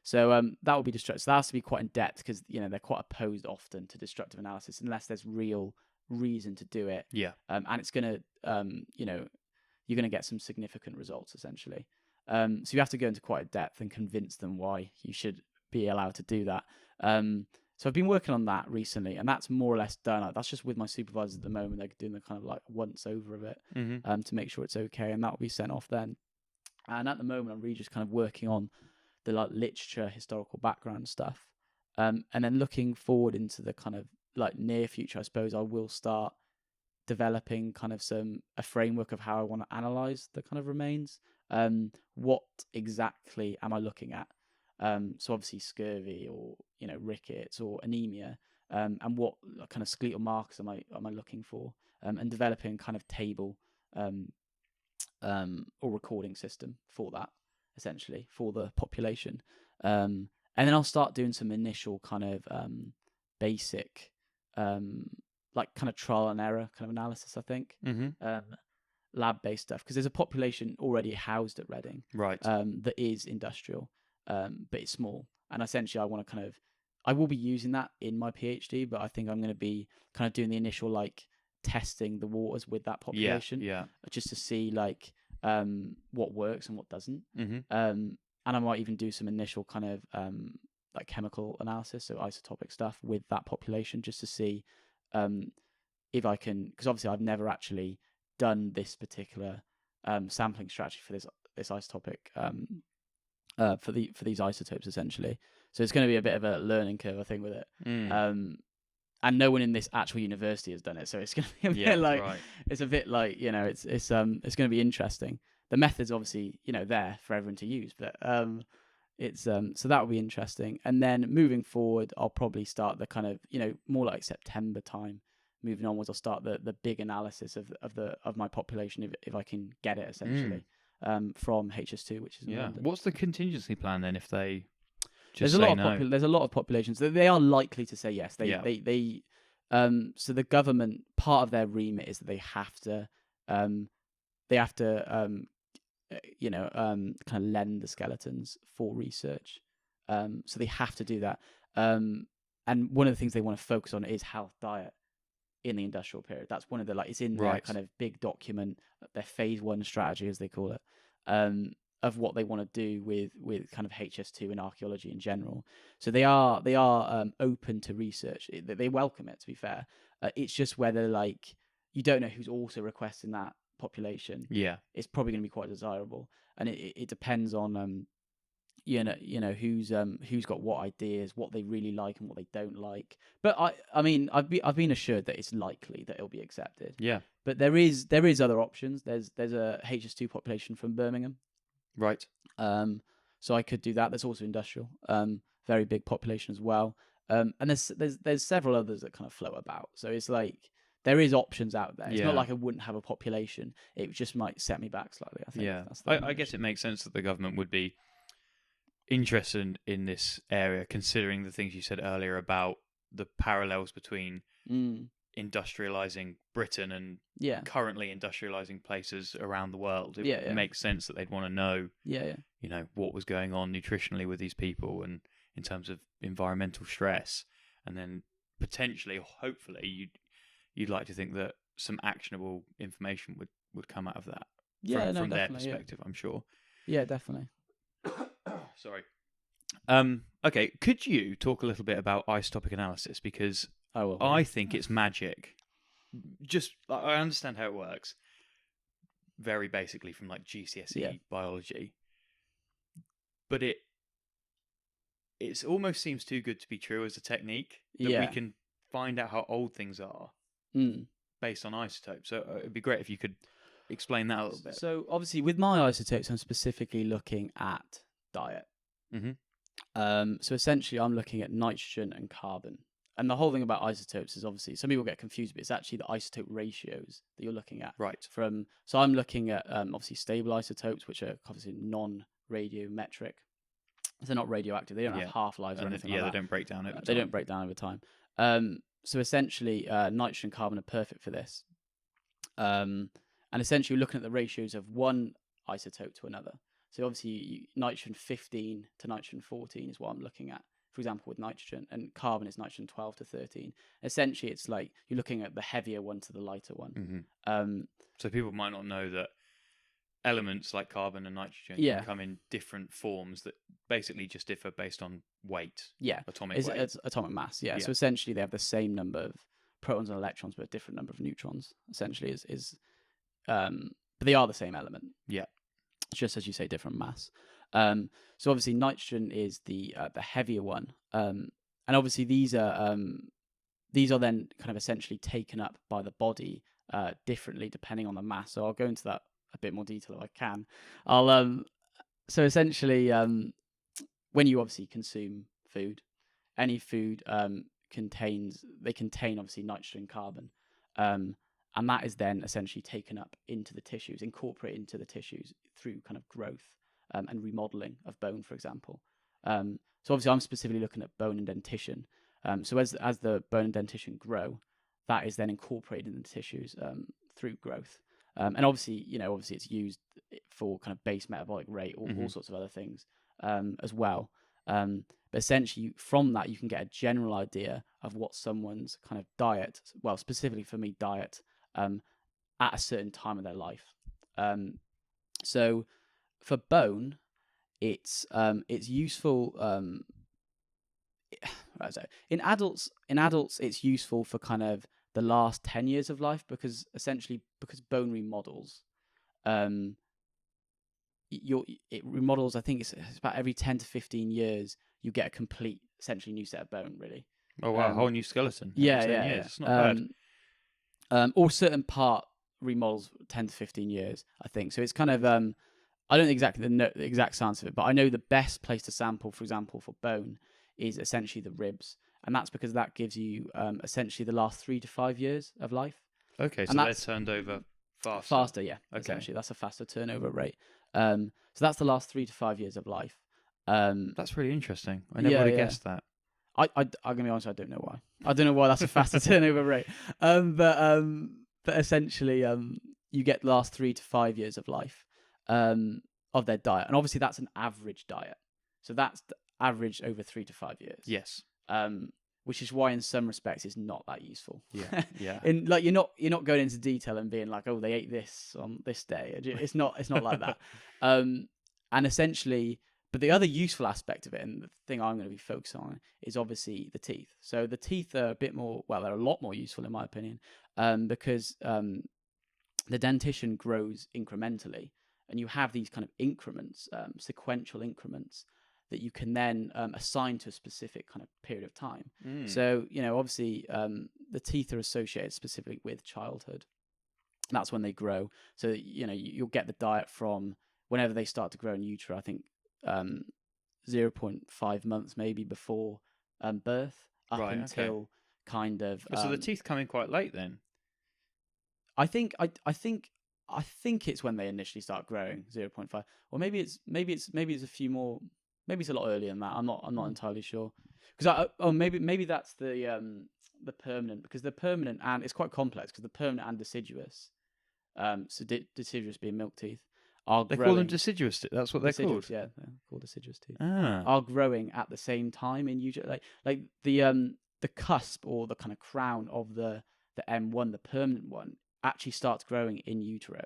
So that will be destructive. So that has to be quite in depth, because they're quite opposed often to destructive analysis unless there's real reason to do it. And it's gonna you're gonna get some significant results, essentially. So you have to go into quite a depth and convince them why you should be allowed to do that. So I've been working on that recently, and that's more or less done. That's just with my supervisors at the moment. They're doing the kind of like once over of it to make sure it's okay, and that will be sent off then. And at the moment, I'm really just kind of working on the like literature, historical background stuff, and then looking forward into the kind of like near future, I suppose I will start developing kind of a framework of how I want to analyze the kind of remains. What exactly am I looking at? So obviously scurvy, or rickets, or anemia, and what kind of skeletal markers am I looking for? And developing kind of table or recording system for that, essentially, for the population. And then I'll start doing some initial kind of basic like kind of trial and error kind of analysis, I think. Lab-based stuff, because there's a population already housed at Reading, right? That is industrial, but it's small, and essentially I will be using that in my PhD, but I think I'm going to be kind of doing the initial like testing the waters with that population, just to see like what works and what doesn't, and I might even do some initial kind of like chemical analysis, so isotopic stuff with that population, just to see if I can, because obviously I've never actually done this particular sampling strategy for this isotopic for these isotopes, essentially. So it's going to be a bit of a learning curve, I think, with it. And no one in this actual university has done it, so it's going to be a bit like it's a bit like it's going to be interesting. The method's obviously there for everyone to use, but it's so that will be interesting. And then moving forward, I'll probably start the kind of more like September time. Moving onwards, I'll start the big analysis of my population if I can get it, essentially, from HS2, which is in London. What's the contingency plan then if they there's a lot of populations that they are likely to say yes. They so the government, part of their remit is that they have to kind of lend the skeletons for research. So they have to do that. And one of the things they want to focus on is health diet in the industrial period. That's one of the it's in their kind of big document, their phase 1 strategy, as they call it, of what they want to do with kind of HS2 and archaeology in general. So they are open to research. They welcome it, to be fair. It's just whether you don't know who's also requesting that population. It's probably going to be quite desirable, and it depends on who's got what ideas, what they really like and what they don't like. But I mean I've been assured that it's likely that it'll be accepted. But there is other options. There's a HS2 population from Birmingham, right? So I could do that. There's also industrial, very big population as well. And there's several others that kind of float about. So it's like there is options out there. It's not like I wouldn't have a population. It just might set me back slightly, I think. I guess it makes sense that the government would be interested in this area, considering the things you said earlier about the parallels between industrializing Britain and currently industrializing places around the world. It makes sense that they'd want to know what was going on nutritionally with these people, and in terms of environmental stress, and then potentially, hopefully, you'd like to think that some actionable information would come out of that from their perspective. I'm sure. Definitely. Sorry. Okay, could you talk a little bit about isotopic analysis? Because I think it's magic. Just, I understand how it works very basically from GCSE biology, but it almost seems too good to be true as a technique that we can find out how old things are based on isotopes. So it'd be great if you could explain that a little bit. So obviously with my isotopes, I'm specifically looking at diet. So essentially I'm looking at nitrogen and carbon. And the whole thing about isotopes is obviously some people get confused, but it's actually the isotope ratios that you're looking at. Right. So I'm looking at obviously stable isotopes, which are obviously non-radiometric. They're not radioactive. They don't have half-lives or anything like that. They don't break down over time. They don't break down over time. So essentially nitrogen and carbon are perfect for this. And essentially you're looking at the ratios of one isotope to another. So obviously nitrogen 15 to nitrogen 14 is what I'm looking at, for example, with nitrogen, and carbon is nitrogen 12 to 13. Essentially, it's like you're looking at the heavier one to the lighter one. So people might not know that elements like carbon and nitrogen can come in different forms that basically just differ based on weight. Atomic weight. It's atomic mass. So essentially, they have the same number of protons and electrons, but a different number of neutrons. Essentially, but they are the same element. Just as you say, different mass. So obviously nitrogen is the heavier one, and obviously these are then kind of essentially taken up by the body differently depending on the mass. So I'll go into that a bit more detail if I can. So essentially, when you obviously consume food, any food contain obviously nitrogen and carbon, and that is then essentially taken up into the tissues, incorporated into the tissues through kind of growth and remodeling of bone, for example. So obviously I'm specifically looking at bone and dentition. So as the bone and dentition grow, that is then incorporated in the tissues through growth. And obviously it's used for kind of base metabolic rate, all sorts of other things as well. But essentially from that, you can get a general idea of what someone's kind of diet, well, specifically for me, diet, at a certain time of their life. So for bone, it's useful. In adults, it's useful for kind of the last 10 years of life because bone remodels. It remodels. I think it's about every 10 to 15 years you get a complete, essentially new set of bone. Really. Oh wow, a whole new skeleton. Yeah, 10 yeah, years. It's not bad. Or certain part remodels 10 to 15 years, I think. So it's kind of I don't know exactly the exact science of it, but I know the best place to sample, for example, for bone is essentially the ribs, and that's because that gives you essentially the last 3 to 5 years of life. Okay, so they're turned over faster. Faster, yeah. Okay. Essentially, that's a faster turnover rate. So that's the last 3 to 5 years of life. That's really interesting. I never would have guessed that. I'm gonna be honest. I don't know why. I don't know why that's a faster turnover rate. But essentially, you get the last 3 to 5 years of life of their diet, and obviously that's an average diet. So that's the average over 3 to 5 years. Yes. Which is why in some respects it's not that useful. Yeah, yeah. And like you're not going into detail and being like, oh, they ate this on this day. It's not like that. And essentially, but the other useful aspect of it, and the thing I'm going to be focused on, is obviously the teeth. So the teeth are they're a lot more useful in my opinion, because the dentition grows incrementally, and you have these kind of increments, sequential increments, that you can then assign to a specific kind of period of time. So, obviously the teeth are associated specifically with childhood. That's when they grow. So, you'll get the diet from whenever they start to grow in utero, I think 0.5 months maybe before birth up until kind of... so the teeth come in quite late then? I think it's when they initially start growing, 0.5. Or maybe it's a few more... Maybe it's a lot earlier than that. I'm not entirely sure. Because maybe that's the permanent, because the permanent, and it's quite complex because the permanent and deciduous, so deciduous being milk teeth, are they growing. call them deciduous. That's what they're called. Yeah, they're called deciduous teeth. Ah. Are growing at the same time in utero, like the cusp or the kind of crown of the M1, the permanent one, actually starts growing in utero.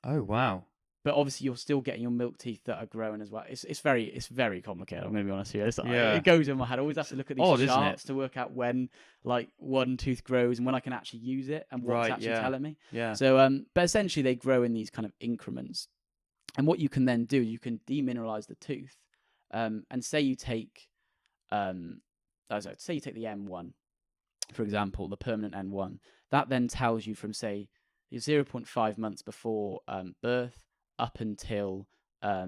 Oh wow. But obviously, you're still getting your milk teeth that are growing as well. It's very complicated. I'm going to be honest here. It goes in my head. I always have to look at these charts to work out when like one tooth grows and when I can actually use it and what's actually telling me. Yeah. So, but essentially, they grow in these kind of increments. And what you can then do, you can demineralize the tooth, and say you take the M1, for example, the permanent N1. That then tells you from say 0.5 months before birth up until I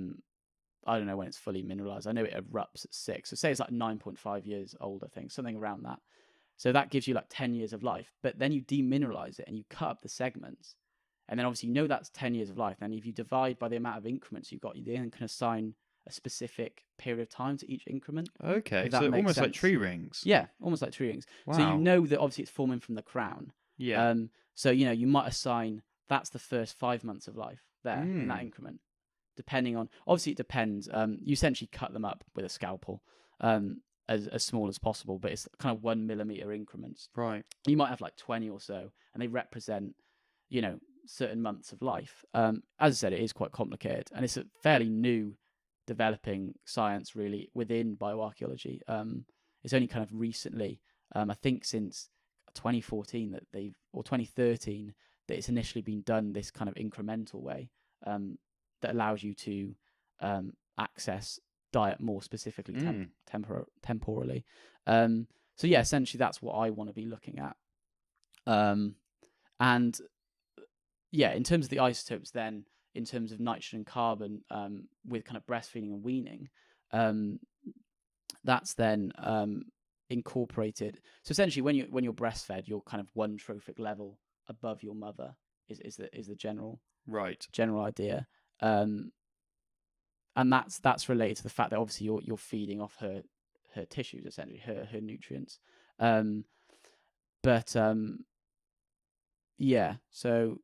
don't know when it's fully mineralized. I know it erupts at 6. So say it's like 9.5 years old, I think, something around that. So that gives you like 10 years of life. But then you demineralize it and you cut up the segments. And then obviously that's 10 years of life. And if you divide by the amount of increments you've got, you then can assign a specific period of time to each increment. Okay, so almost like tree rings. Yeah, almost like tree rings. Wow. So you know that obviously it's forming from the crown. Yeah. So, you might assign that's the first 5 months of life there in that increment. Depending on, obviously it depends. You essentially cut them up with a scalpel as small as possible, but it's kind of 1 millimeter increments. Right. You might have like 20 or so, and they represent, certain months of life. As I said, it is quite complicated, and it's a fairly new developing science really within bioarchaeology. It's only kind of recently, I think since 2014 or 2013, that it's initially been done this kind of incremental way that allows you to access diet more specifically temporally. So yeah, essentially that's what I want to be looking at. And yeah, in terms of the isotopes, then in terms of nitrogen and carbon, with kind of breastfeeding and weaning, that's then incorporated. So essentially, when you're breastfed, you're kind of one trophic level above your mother. Is the general idea. And that's related to the fact that obviously you're feeding off her tissues, essentially her nutrients. Yeah, so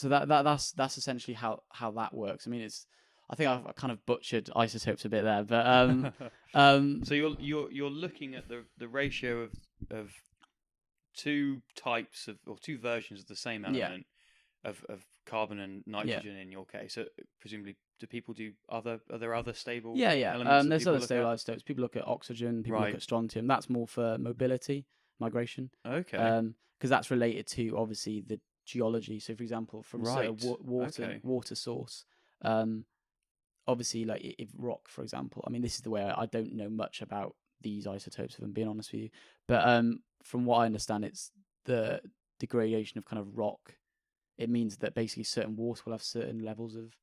that's essentially how that works. I mean, I think I've kind of butchered isotopes a bit there, but so you're looking at the ratio of two types of, or two versions of the same element of carbon and nitrogen in your case. So presumably, do people do are there other stable elements? There's other stable isotopes. People look at oxygen. People look at strontium. That's more for mobility, migration. Okay. Because that's related to obviously the geology. So, for example, from water source, obviously, like if rock, for example. I mean, this is the way I don't know much about these isotopes, if I'm being honest with you. But from what I understand, it's the degradation of kind of rock. It means that basically certain water will have certain levels of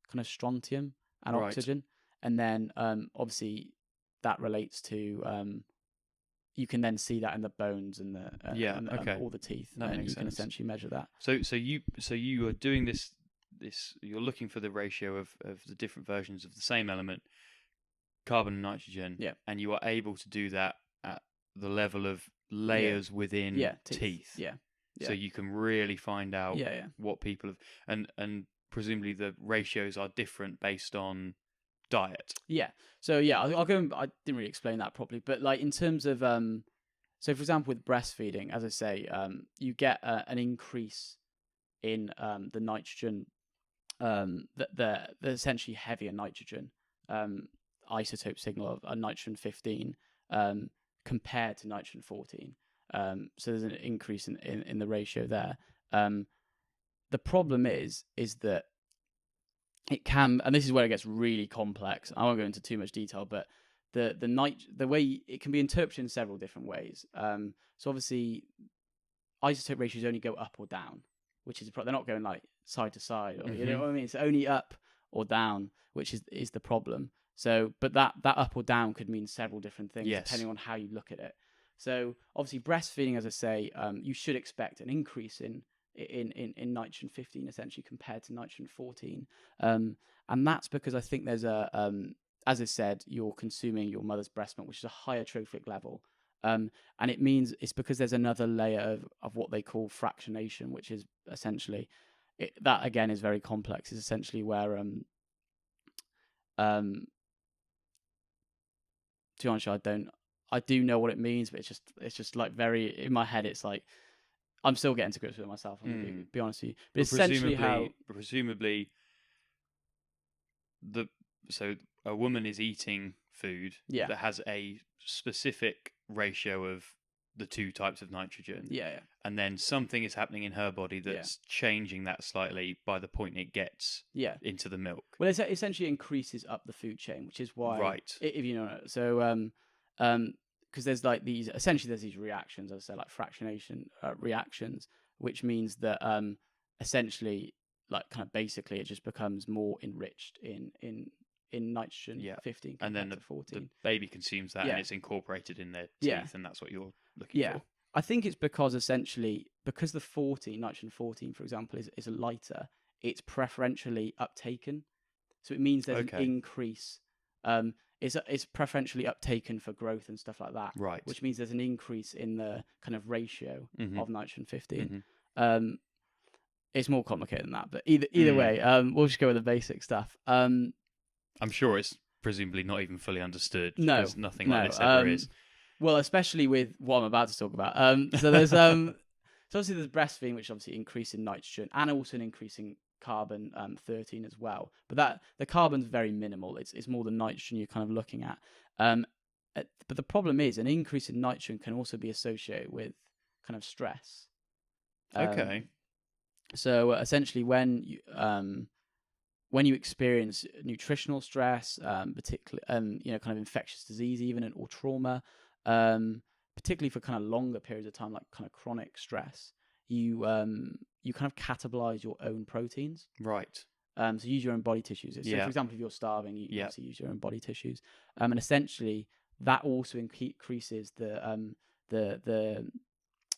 kind of strontium and oxygen, and then obviously that relates to you can then see that in the bones and all the teeth, and you can essentially measure that. So you are doing this. You're looking for the ratio of the different versions of the same element, carbon and nitrogen, and you are able to do that at the level of layers within teeth. Yeah. So you can really find out what people have, and presumably the ratios are different based on diet. Yeah. So I'll go. I didn't really explain that properly, but like in terms of so for example with breastfeeding, as I say, you get an increase in the nitrogen, the essentially heavier nitrogen isotope signal of a nitrogen 15 compared to nitrogen 14. So there's an increase in the ratio there. The problem is that it can, and this is where it gets really complex. I won't go into too much detail, but the way it can be interpreted in several different ways. So obviously, isotope ratios only go up or down, which is they're not going like side to side. Or, you know what I mean? It's only up or down, which is the problem. So, but that up or down could mean several different things depending on how you look at it. So obviously breastfeeding, as I say, you should expect an increase in nitrogen 15 essentially compared to nitrogen 14. And that's because I think there's as I said, you're consuming your mother's breast milk, which is a higher trophic level. And it means it's because there's another layer of what they call fractionation, which is essentially, that again is very complex. It's essentially where, to be honest, I do know what it means, but it's just like very in my head. It's like I'm still getting to grips with it myself. I'm gonna be honest with you, but essentially presumably so a woman is eating food that has a specific ratio of the two types of nitrogen. And then something is happening in her body that's changing that slightly by the point it gets into the milk. Well, it essentially increases up the food chain, which is why, if you know, so because there's like these reactions, as I said, like fractionation reactions, which means that essentially, like kind of basically, it just becomes more enriched in nitrogen 15 and then to 14. The baby consumes that and it's incorporated in their teeth, and that's what you're looking for. I think it's because essentially, because the nitrogen 14, for example, is a lighter, it's preferentially uptaken. So it means there's an increase. It's preferentially uptaken for growth and stuff like that. Right. Which means there's an increase in the kind of ratio of nitrogen 15. It's more complicated than that, but either way, we'll just go with the basic stuff. I'm sure it's presumably not even fully understood. Because nothing like this ever is. Well, especially with what I'm about to talk about. So there's so obviously there's breastfeeding, which obviously increase in nitrogen and also an increase in carbon 13 as well. But the carbon's very minimal. It's more the nitrogen you're kind of looking at. But the problem is an increase in nitrogen can also be associated with kind of stress. So essentially, when when you experience nutritional stress, particularly, kind of infectious disease, even or trauma, particularly for kind of longer periods of time, like kind of chronic stress, you kind of catabolize your own proteins. Right. So use your own body tissues. So, for example, if you're starving, you obviously use your own body tissues, and essentially that also increases the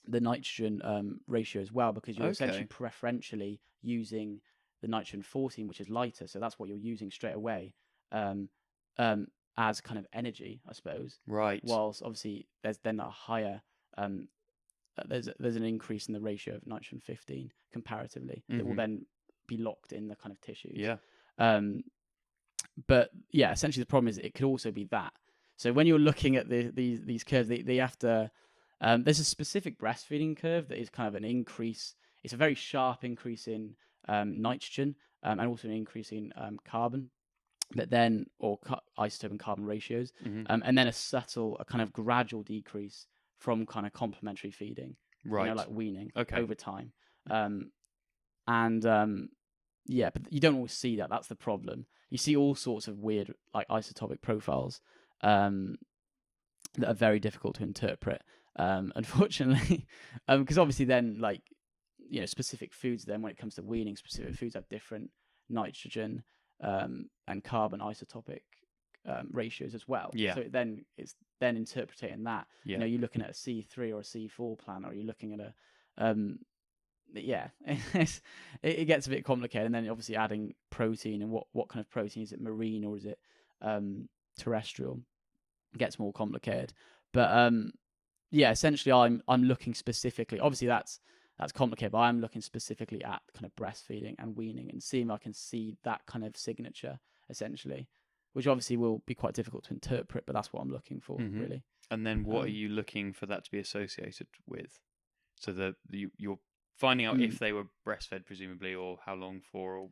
nitrogen ratio as well, because you're essentially preferentially using the nitrogen 14, which is lighter, so that's what you're using straight away, as kind of energy, I suppose. Right. Whilst obviously there's then a higher there's an increase in the ratio of nitrogen 15 comparatively that will then be locked in the kind of tissues. Yeah. But yeah, essentially the problem is it could also be that. So when you're looking at these curves, they have to. There's a specific breastfeeding curve that is kind of an increase. It's a very sharp increase in nitrogen and also an increase in carbon, but then isotope and carbon ratios, and then a kind of gradual decrease from kind of complementary feeding, right? Like weaning over time. But you don't always see that. That's the problem. You see all sorts of weird, like isotopic profiles that are very difficult to interpret. Unfortunately, because obviously then, like, specific foods. Then when it comes to weaning, specific foods have different nitrogen and carbon isotopic ratios as well. Yeah. So it's then interpreting that. Yeah. You're looking at a C3 or a C4 plant, or you're looking at a it gets a bit complicated, and then obviously adding protein and what kind of protein is it, marine or is it terrestrial, gets more complicated. But essentially I'm looking specifically, obviously that's complicated, but I'm looking specifically at kind of breastfeeding and weaning and seeing if I can see that kind of signature essentially, which obviously will be quite difficult to interpret, but that's what I'm looking for really. And then what are you looking for that to be associated with? So you're finding out if they were breastfed, presumably, or how long for, or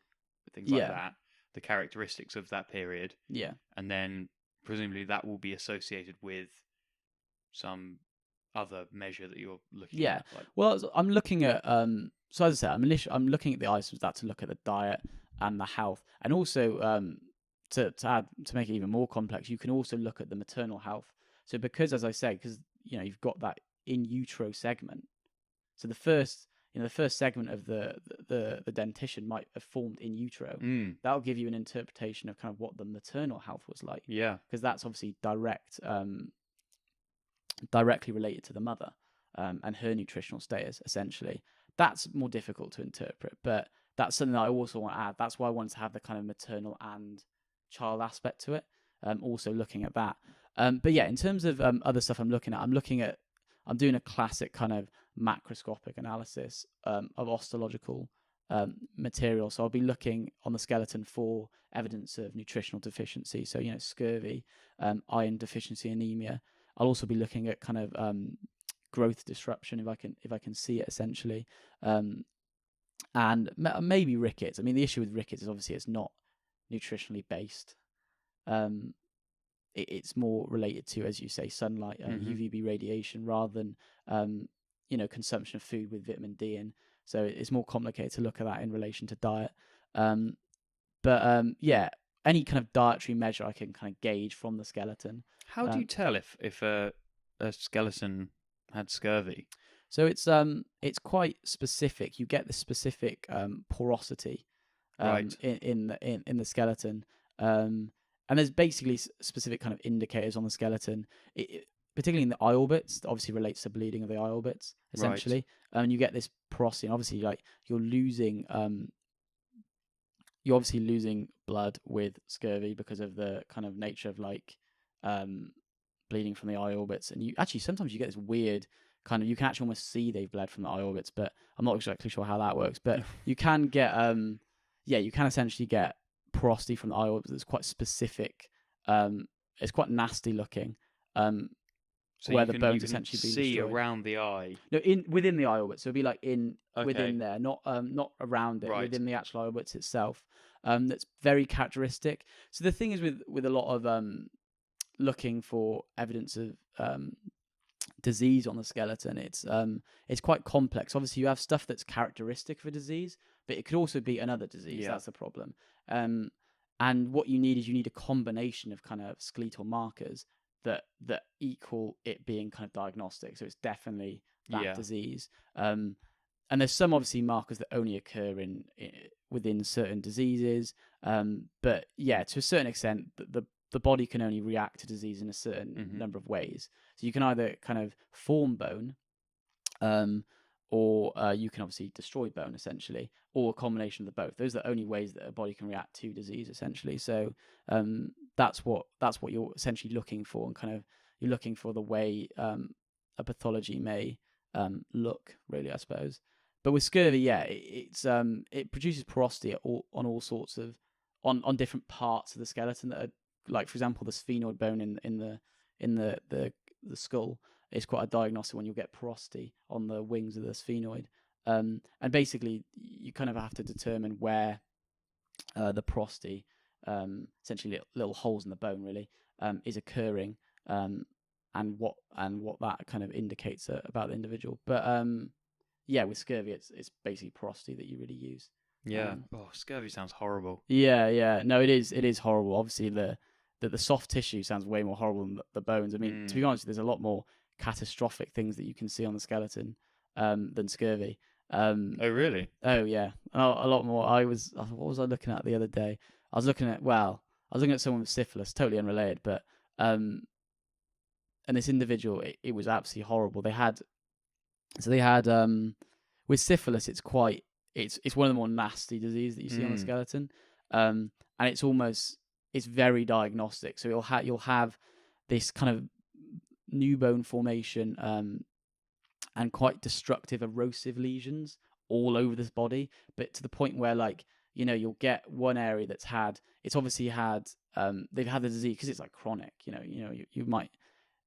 things like that, the characteristics of that period. Yeah. And then presumably that will be associated with some other measure that you're looking at. Like... Well, I'm looking at, so as I said, I'm looking at the isotopes to look at the diet and the health. And also, to make it even more complex, you can also look at the maternal health. So because, as I say, because, you've got that in utero segment. So the first segment of the dentition might have formed in utero. That'll give you an interpretation of kind of what the maternal health was like. Yeah. Because that's obviously directly related to the mother and her nutritional status, essentially. That's more difficult to interpret, but that's something that I also want to add. That's why I wanted to have the kind of maternal and child aspect to it, also looking at that. But yeah, in terms of other stuff I'm doing a classic kind of macroscopic analysis of osteological material. So I'll be looking on the skeleton for evidence of nutritional deficiency. So, scurvy, iron deficiency, anemia. I'll also be looking at kind of growth disruption if I can see it, essentially, and maybe rickets. I mean, the issue with rickets is obviously it's not nutritionally based. It's more related to, as you say, sunlight, UVB radiation, rather than consumption of food with vitamin D in. So it's more complicated to look at that in relation to diet. Any kind of dietary measure I can kind of gauge from the skeleton. How do you tell if a skeleton had scurvy? So it's quite specific. You get the specific porosity in the skeleton, and there's basically specific kind of indicators on the skeleton. Particularly in the eye orbits, obviously relates to bleeding of the eye orbits, essentially. Right. And you get this porosity, and obviously, like, you're obviously losing blood with scurvy because of the kind of nature of bleeding from the eye orbits. And sometimes you get this weird kind of, you can actually almost see they've bled from the eye orbits, but I'm not exactly sure how that works. But you can get, you can essentially get porosity from the eye orbits that's quite specific. It's quite nasty looking. So where the bones essentially being see destroyed. Around the eye. No, within the eye orbit. So it'd be like within there, not around it, right. Within the actual eye orbits itself. That's very characteristic. So the thing is with a lot of looking for evidence of disease on the skeleton. It's quite complex. Obviously, you have stuff that's characteristic of a disease, but it could also be another disease. That's the problem. And what you need a combination of kind of skeletal markers that equal it being kind of diagnostic. So it's definitely that disease. And there's some obviously markers that only occur within certain diseases. But yeah, to a certain extent, the body can only react to disease in a certain number of ways. So you can either kind of form bone, or you can obviously destroy bone, essentially, or a combination of the both. Those are the only ways that a body can react to disease, essentially. So that's what you're essentially looking for, and kind of you're looking for the way a pathology may look, really, I suppose. But with scurvy, it produces porosity on all sorts of on different parts of the skeleton that are, like, for example, the sphenoid bone in the skull is quite a diagnostic one. You'll get porosity on the wings of the sphenoid, and basically you kind of have to determine where the porosity, essentially little holes in the bone, really, is occurring, and what that kind of indicates about the individual. But with scurvy, it's basically porosity that you really use. Yeah. Scurvy sounds horrible. Yeah. No, it is horrible. Obviously, the soft tissue sounds way more horrible than the bones. I mean, to be honest, there's a lot more catastrophic things that you can see on the skeleton than scurvy. Oh, really? Oh, yeah. A lot more. What was I looking at the other day? I was looking at someone with syphilis, totally unrelated, but and this individual, it was absolutely horrible. They had with syphilis, it's one of the more nasty diseases that you see on the skeleton, and it's very diagnostic. So you'll have this kind of new bone formation, and quite destructive erosive lesions all over this body, but to the point where, like, you'll get one area they've had the disease because it's like chronic. You might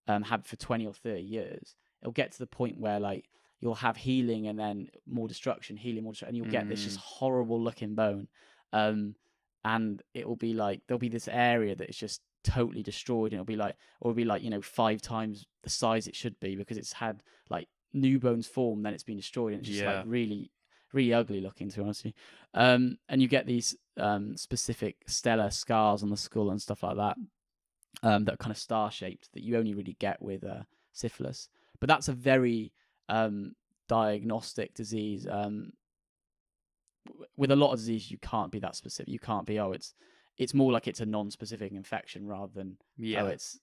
have it for 20 or 30 years. It'll get to the point where, like, you'll have healing and then more destruction, and you'll get this just horrible looking bone. And it'll be like there'll be this area that is just totally destroyed, and it'll be like 5 times the size it should be because it's had like new bones form, then it's been destroyed, and it's just like really, really ugly looking, to be honest with you. And you get these specific stellar scars on the skull and stuff like that, that are kind of star shaped, that you only really get with syphilis. But that's a very diagnostic disease. With a lot of disease, you can't be that specific. You can't be, it's more like it's a non-specific infection rather than it's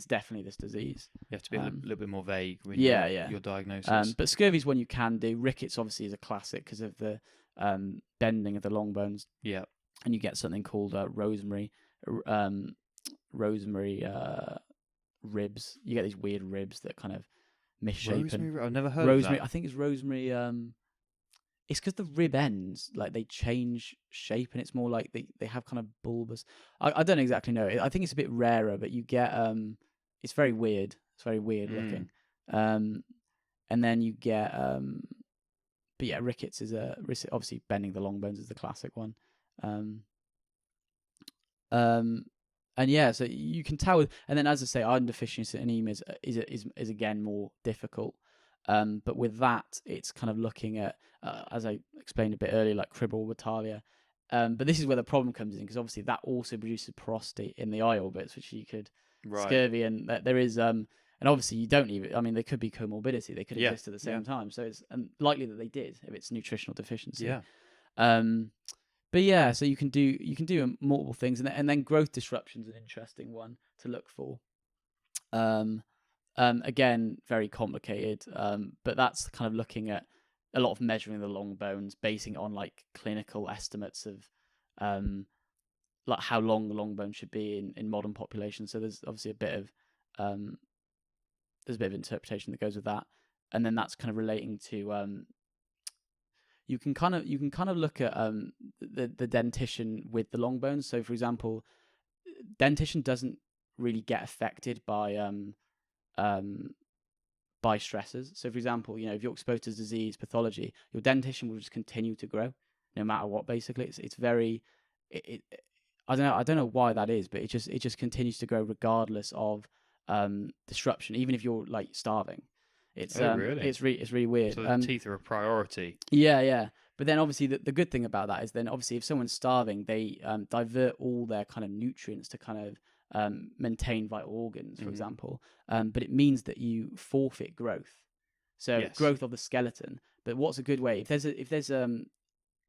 definitely this disease. You have to be a little bit more vague with your diagnosis. But scurvy is one you can do. Rickets obviously is a classic because of the bending of the long bones. Yeah, and you get something called rosemary ribs. You get these weird ribs that kind of misshapen. Rosemary? I've never heard of that. I think it's rosemary. It's because the rib ends, like, they change shape, and it's more like they have kind of bulbous. I don't exactly know. I think it's a bit rarer, but you get it's very weird. It's very weird looking. And then you get but yeah, rickets is obviously bending the long bones is the classic one. And yeah, so you can tell. And then, as I say, iron deficiency and anemia is again more difficult. But with that, it's kind of looking at, as I explained a bit earlier, like cribral Watalia. But this is where the problem comes in, because obviously that also produces porosity in the eye orbits, which you could scurvy, and there is and obviously you don't even. I mean, they could be comorbidity; they could exist at the same time. So it's likely that they did if it's nutritional deficiency. Yeah. But yeah, so you can do multiple things, and then growth disruption is an interesting one to look for. Again, very complicated, but that's kind of looking at a lot of measuring the long bones, basing it on like clinical estimates of like how long the long bone should be in modern populations. So there's obviously a bit of interpretation that goes with that, and then that's kind of relating to you can kind of look at the dentition with the long bones. So, for example, dentition doesn't really get affected by stressors. So, for example, if you're exposed to disease pathology, your dentition will just continue to grow no matter what. Basically, it's very. I don't know why that is, but it just continues to grow regardless of disruption, even if you're like starving. It's really? it's really weird. So the teeth are a priority. Yeah. But then obviously the good thing about that is then obviously if someone's starving, they divert all their kind of nutrients to kind of maintain vital organs, for example. But it means that you forfeit growth. So growth of the skeleton. But what's a good way? If there's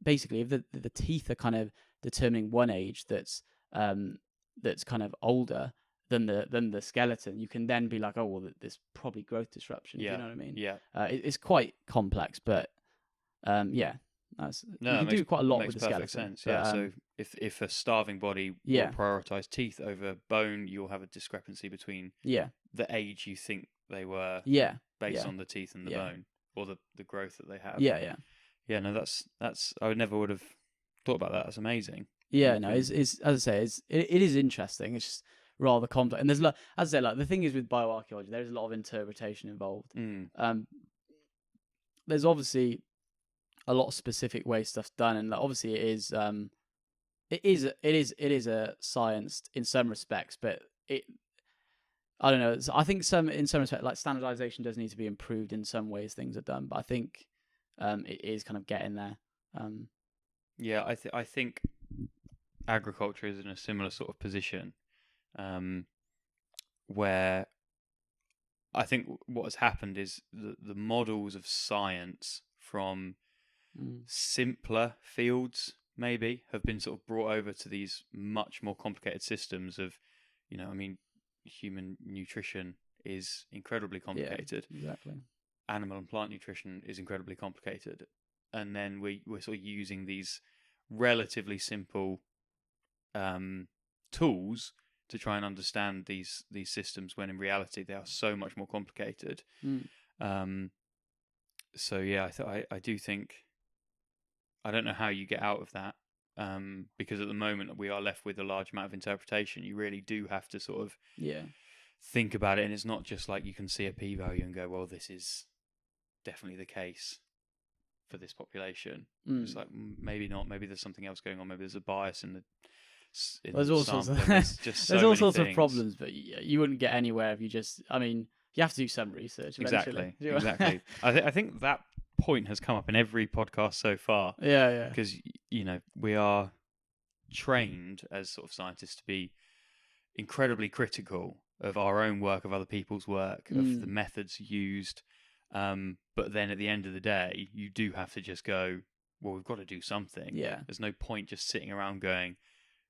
basically if the teeth are kind of determining one age that's kind of older than the skeleton, you can then be like, oh well, there's probably growth disruption. Yeah. Do you know what I mean? Yeah. It's quite complex, but yeah. You can do quite a lot with the skeleton. Sense. Yeah. So if a starving body will prioritize teeth over bone, you'll have a discrepancy between the age you think they were based on the teeth and the bone, or the growth that they have. Yeah. No, that's I would have thought about that. That's amazing. Yeah. No, it's as I say, it is interesting. It's just rather complex, and there's as I say, like the thing is with bioarchaeology, there's a lot of interpretation involved. There's obviously a lot of specific way stuff's done, and obviously it is a science in some respects, but I don't know. I think in some respects, like standardization does need to be improved in some ways. Things are done, but I think it is kind of getting there. Yeah, I think agriculture is in a similar sort of position, where I think what has happened is the models of science from simpler fields maybe have been sort of brought over to these much more complicated systems of, human nutrition is incredibly complicated. Yeah, exactly. Animal and plant nutrition is incredibly complicated. And then we're sort of using these relatively simple tools to try and understand these systems, when in reality they are so much more complicated. So yeah, I do think, I don't know how you get out of that, because at the moment we are left with a large amount of interpretation. You really do have to sort of think about it, and it's not just like you can see a p-value and go, well, this is definitely the case for this population. It's like, maybe not. Maybe there's something else going on. Maybe there's a bias in the there's all sorts of there's all sorts of problems, but you wouldn't get anywhere if you just. I mean, you have to do some research. Exactly. I think that point has come up in every podcast so far. Yeah. Because we are trained as sort of scientists to be incredibly critical of our own work, of other people's work, of the methods used. But then at the end of the day, you do have to just go, well, we've got to do something. Yeah. There's no point just sitting around going,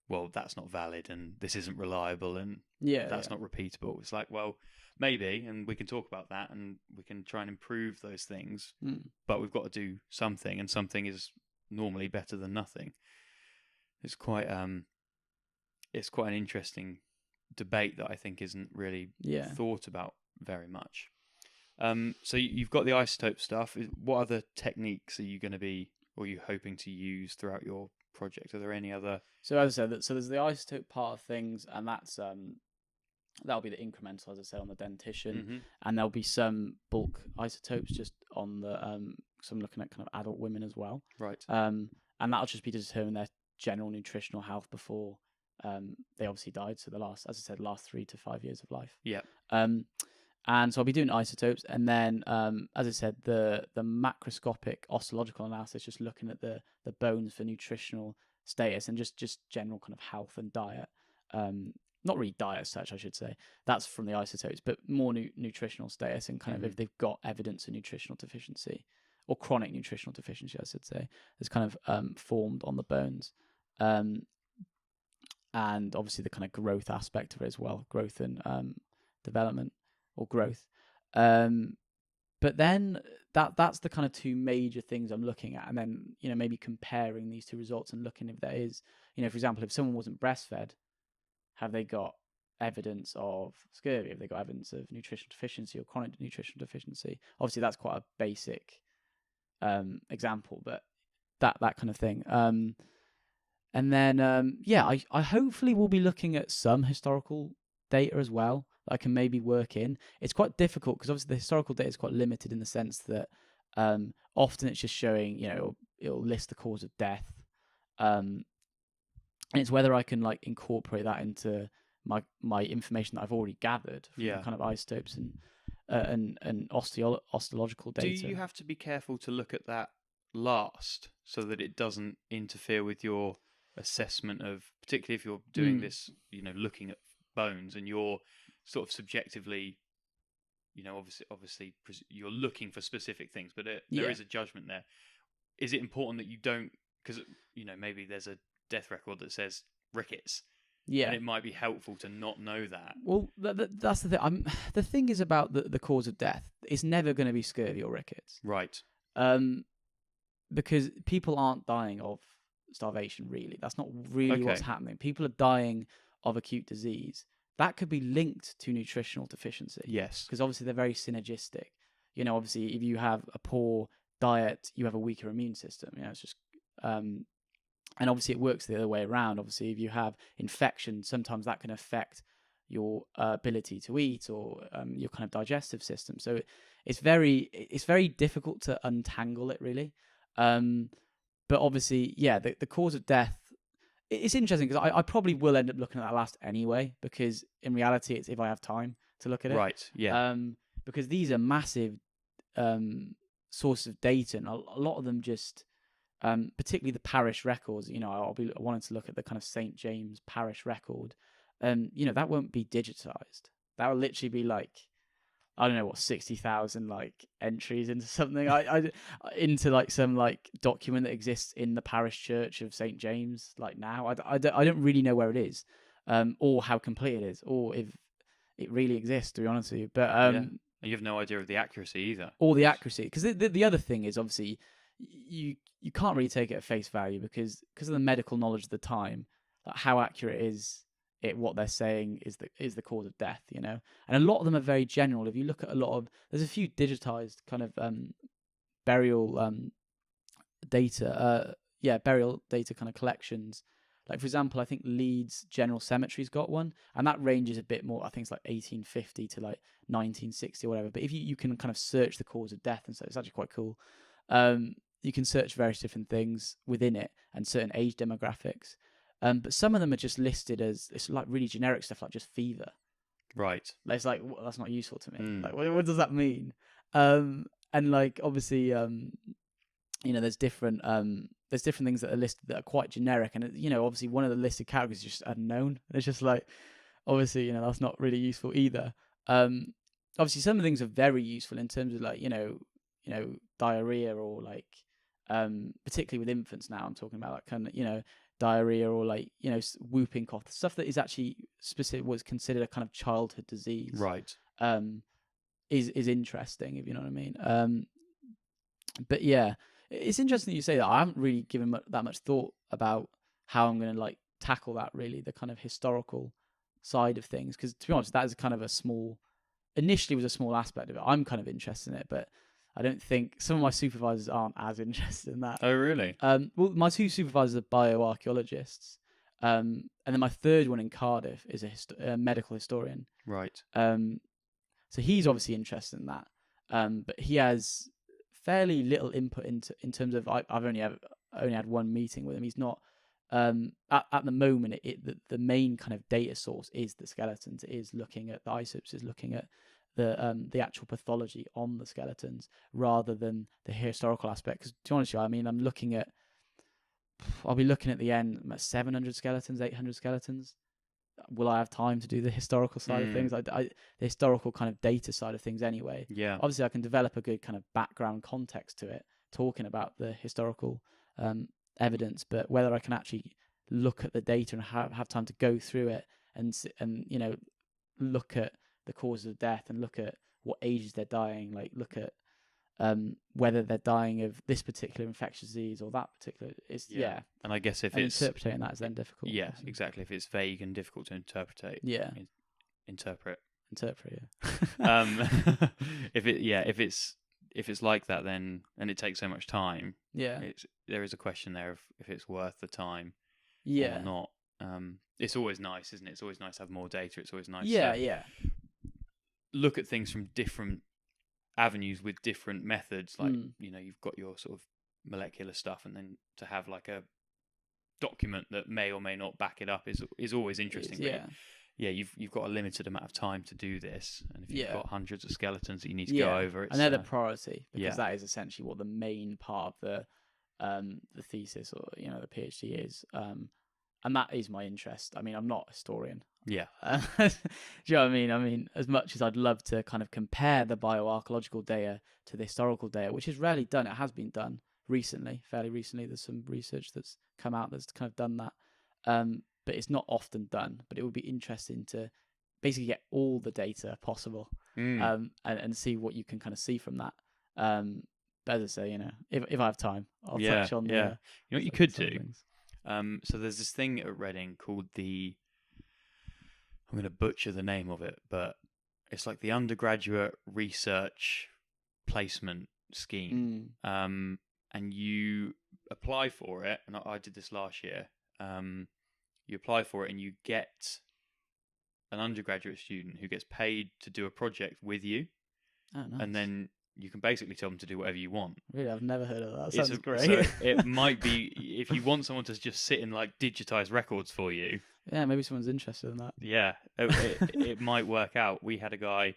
well, that's not valid and this isn't reliable and that's not repeatable. It's like, well, maybe, and we can talk about that and we can try and improve those things, but we've got to do something, and something is normally better than nothing. It's quite an interesting debate that I think isn't really thought about very much. So you've got the isotope stuff. What other techniques are you going to be, or are you hoping to use throughout your project? Are there any other? So as I said, so there's the isotope part of things, and that's that'll be the incremental, as I said, on the dentition, and there'll be some bulk isotopes just on the so I'm looking at kind of adult women as well, right? And that'll just be to determine their general nutritional health before they obviously died. So the last 3 to 5 years of life. Yeah. And so I'll be doing isotopes, and then, as I said, the macroscopic osteological analysis, just looking at the bones for nutritional status and just general kind of health and diet. Not really diet as such, I should say. That's from the isotopes, but more nutritional status and kind of if they've got evidence of nutritional deficiency or chronic nutritional deficiency, I should say, is kind of formed on the bones. And obviously the kind of growth aspect of it as well, growth and development. Or growth, but then that's the kind of two major things I'm looking at, and then maybe comparing these two results and looking if there is, for example, if someone wasn't breastfed, have they got evidence of scurvy? Have they got evidence of nutritional deficiency or chronic nutritional deficiency? Obviously, that's quite a basic example, but that kind of thing. And then I hopefully will be looking at some historical data as well. I can maybe work in. It's quite difficult because obviously the historical data is quite limited in the sense that often it's just showing, it'll list the cause of death. And it's whether I can incorporate that into my information that I've already gathered from the kind of isotopes and osteological data. Do you have to be careful to look at that last so that it doesn't interfere with your assessment of, particularly if you're doing this, looking at bones and you're sort of subjectively, obviously you're looking for specific things, but there is a judgment there. Is it important that you don't, because maybe there's a death record that says Rickets, and it might be helpful to not know that. Well, that's the thing. The thing is about the cause of death. It's never going to be scurvy or rickets, right? Because people aren't dying of starvation. Really, that's not really what's happening. People are dying of acute disease. That could be linked to nutritional deficiency. Yes. Because obviously they're very synergistic. Obviously if you have a poor diet, you have a weaker immune system. It's just... and obviously it works the other way around. Obviously if you have infection, sometimes that can affect your ability to eat or your kind of digestive system. So it's very difficult to untangle it, really. But obviously, the cause of death, it's interesting because I probably will end up looking at that last anyway, because in reality, it's if I have time to look at it. Right, yeah. Because these are massive sources of data, and a lot of them just, particularly the parish records, I'll be wanting to look at the kind of St. James parish record. That won't be digitized. That will literally be like, I don't know what, 60,000 like entries into something. Into like some like document that exists in the parish church of St. James. Like now, I don't really know where it is, or how complete it is, or if it really exists. To be honest with you, but you have no idea of the accuracy either. Or the accuracy, because the other thing is obviously you can't really take it at face value because of the medical knowledge of the time. Like how accurate is it, what they're saying is the cause of death, and a lot of them are very general. If you look at there's a few digitized kind of burial data, burial data kind of collections. Like for example, I think Leeds General Cemetery's got one, and that ranges a bit more. I think it's like 1850 to like 1960 or whatever. But if you can kind of search the cause of death, and so it's actually quite cool. You can search various different things within it and certain age demographics. But some of them are just listed as, it's like really generic stuff, like just fever. Right. It's like, well, that's not useful to me. Like, what does that mean? And like, obviously, there's different things that are listed that are quite generic. And, obviously one of the listed categories is just unknown. It's just like, obviously, that's not really useful either. Obviously some of the things are very useful in terms of like, diarrhea or like, particularly with infants now, I'm talking about like kind of, diarrhea or like whooping cough, stuff that is actually specific, was considered a kind of childhood disease, right? Is interesting, if you know what I mean. But yeah, it's interesting that you say that. I haven't really given that much thought about how I'm going to like tackle that, really, the kind of historical side of things, because to be honest, that is kind of initially was a small aspect of it. I'm kind of interested in it, but I don't think some of my supervisors aren't as interested in that. Oh, really? Well, my two supervisors are bioarchaeologists, and then my third one in Cardiff is a medical historian. Right. So he's obviously interested in that, but he has fairly little input in terms of. I've only had one meeting with him. He's not at the moment. The main kind of data source is the skeletons. It is looking at the isotopes. Is looking at the actual pathology on the skeletons rather than the historical aspect. Because to be honest with you, I mean, I'll be looking at the end 700 skeletons, 800 skeletons. Will I have time to do the historical side of things? The historical kind of data side of things anyway. Yeah. Obviously, I can develop a good kind of background context to it, talking about the historical evidence, but whether I can actually look at the data and have time to go through it and look at the causes of death and look at what ages they're dying, like look at whether they're dying of this particular infectious disease or that particular. And I guess if it's interpreting that is then difficult. Yeah, obviously. Exactly. If it's vague and difficult to interpret. Interpret. Yeah. If it's like that, then, and it takes so much time. Yeah. There is a question there of if it's worth the time. Yeah. Or not. It's always nice, isn't it? It's always nice to have more data. It's always nice. Yeah. Look at things from different avenues with different methods. Like you've got your sort of molecular stuff, and then to have like a document that may or may not back it up is always interesting. Yeah. you've got a limited amount of time to do this, and if you've Yeah. got hundreds of skeletons that you need to go over, it's and they're the priority, because yeah. that is essentially what the main part of the thesis, or the PhD is, and that is my interest. I mean, I'm not a historian. Yeah. Do you know what I mean? I mean, as much as I'd love to kind of compare the bioarchaeological data to the historical data, which is rarely done, it has been done fairly recently. There's some research that's come out that's kind of done that, but it's not often done. But it would be interesting to basically get all the data possible, and see what you can kind of see from that. But as I say, if I have time, I'll touch on. You know what you could do. Things. So there's this thing at Reading called I'm going to butcher the name of it, but it's like the Undergraduate Research Placement Scheme. And you apply for it, and I did this last year. You apply for it, and you get an undergraduate student who gets paid to do a project with you. Oh, nice. And then you can basically tell them to do whatever you want. Really, I've never heard of that. Sounds great. So it might be, if you want someone to just sit and like digitize records for you. Yeah, maybe someone's interested in that. Yeah, it might work out. We had a guy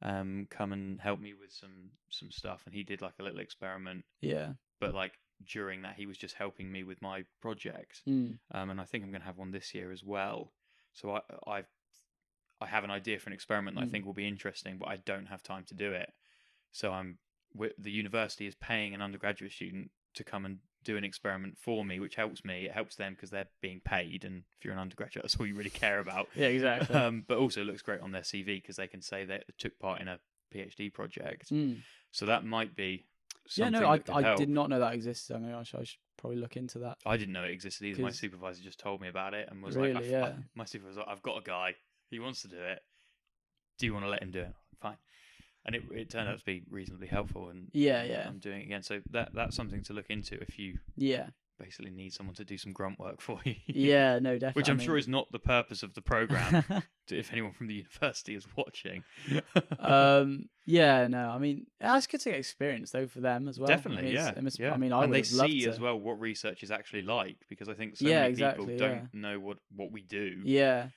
come and help me with some stuff, and he did like a little experiment. Yeah. But like during that, he was just helping me with my project. And I think I'm going to have one this year as well. So I have an idea for an experiment that I think will be interesting, but I don't have time to do it. So the university is paying an undergraduate student to come and do an experiment for me, which helps me. It helps them because they're being paid, and if you're an undergraduate, that's all you really care about. Yeah, exactly. But also looks great on their CV because they can say they took part in a PhD project. So that might be something. Yeah, no, that I did not know that existed. I mean, I should probably look into that. I didn't know it existed either. My supervisor just told me about it and was really, like, my supervisor was like, I've got a guy, he wants to do it. Do you want to let him do it? Fine. And it turned out to be reasonably helpful, and I'm doing it again. So that's something to look into if you basically need someone to do some grunt work for you. Yeah, no, definitely. Which I'm sure is not the purpose of the program. If anyone from the university is watching. Yeah, no, I mean, it's good to get experience though for them as well. Definitely, I mean, and they see as well what research is actually like, because I think so many people don't know what we do. Yeah.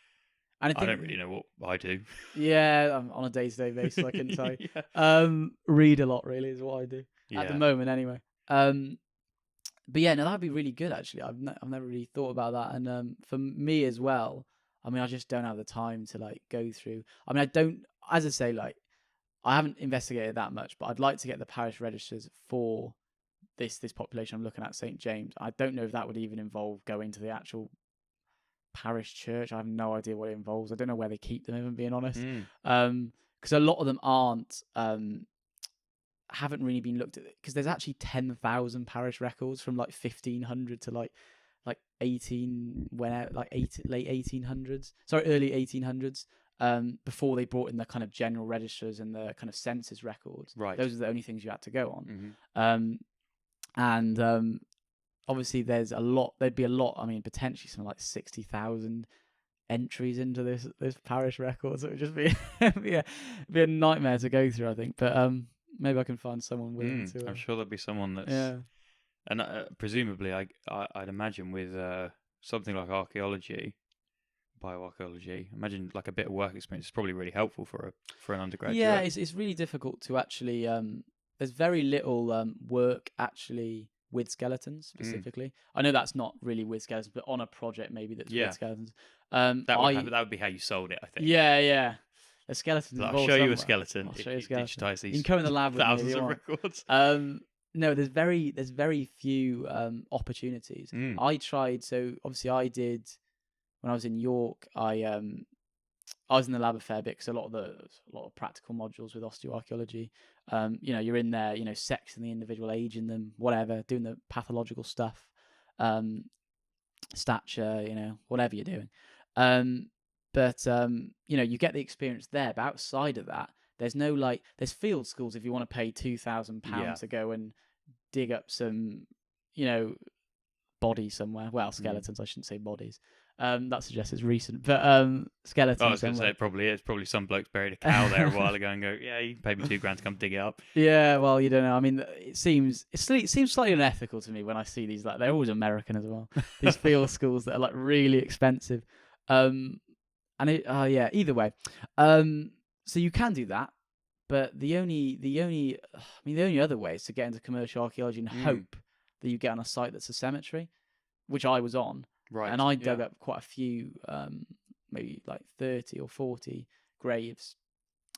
And I don't really know what I do. Yeah, on a day-to-day basis, I can say. Read a lot, really, is what I do at the moment, anyway. But yeah, no, that'd be really good. Actually, I've never really thought about that, and for me as well. I mean, I just don't have the time to like go through. I mean, I don't, as I say, like I haven't investigated that much, but I'd like to get the parish registers for this population I'm looking at, St. James. I don't know if that would even involve going to the actual parish church. I have no idea what it involves. I don't know where they keep them, if I'm being honest. Because a lot of them haven't really been looked at, because there's actually 10,000 parish records from like 1500 to like late 1800s, early 1800s, before they brought in the kind of general registers and the kind of census records. Right. Those are the only things you had to go on. And obviously there'd be a lot, I mean, potentially something like 60,000 entries into this parish record. So it would just be be a nightmare to go through, I think. But maybe I can find someone willing to. I'm sure there'll be someone that's. Yeah. And presumably, I'd imagine with something like archaeology, bioarchaeology, imagine like a bit of work experience is probably really helpful for an undergraduate. Yeah, it's really difficult to actually. There's very little work actually with skeletons specifically. I know that's not really with skeletons, but on a project maybe that's with skeletons. That would be how you sold it, I think. Yeah. A skeleton. I'll show you a skeleton. I'll show you a skeleton. Digitize these. You can come in the lab with thousands me of records. No, there's very few opportunities. I tried. So obviously, I did when I was in York. I was in the lab a fair bit because a lot of practical modules with osteoarchaeology. You're in there, sexing the individual, aging them, whatever, doing the pathological stuff, stature, whatever you're doing. But you get the experience there. But outside of that, there's no there's field schools if you want to pay £2,000 to go and dig up some, bodies somewhere. Well, skeletons, I shouldn't say bodies. That suggests it's recent, but skeletons. I was going to say it probably is. Probably some bloke's buried a cow there a while ago and go, yeah, you can pay me £2,000 to come dig it up. Yeah, well, you don't know. I mean, it seems slightly unethical to me when I see these. They're always American as well. These field schools that are really expensive. And either way. So you can do that, but the only other way is to get into commercial archaeology and hope that you get on a site that's a cemetery, which I was on. Right. And I dug up quite a few, maybe like 30 or 40 graves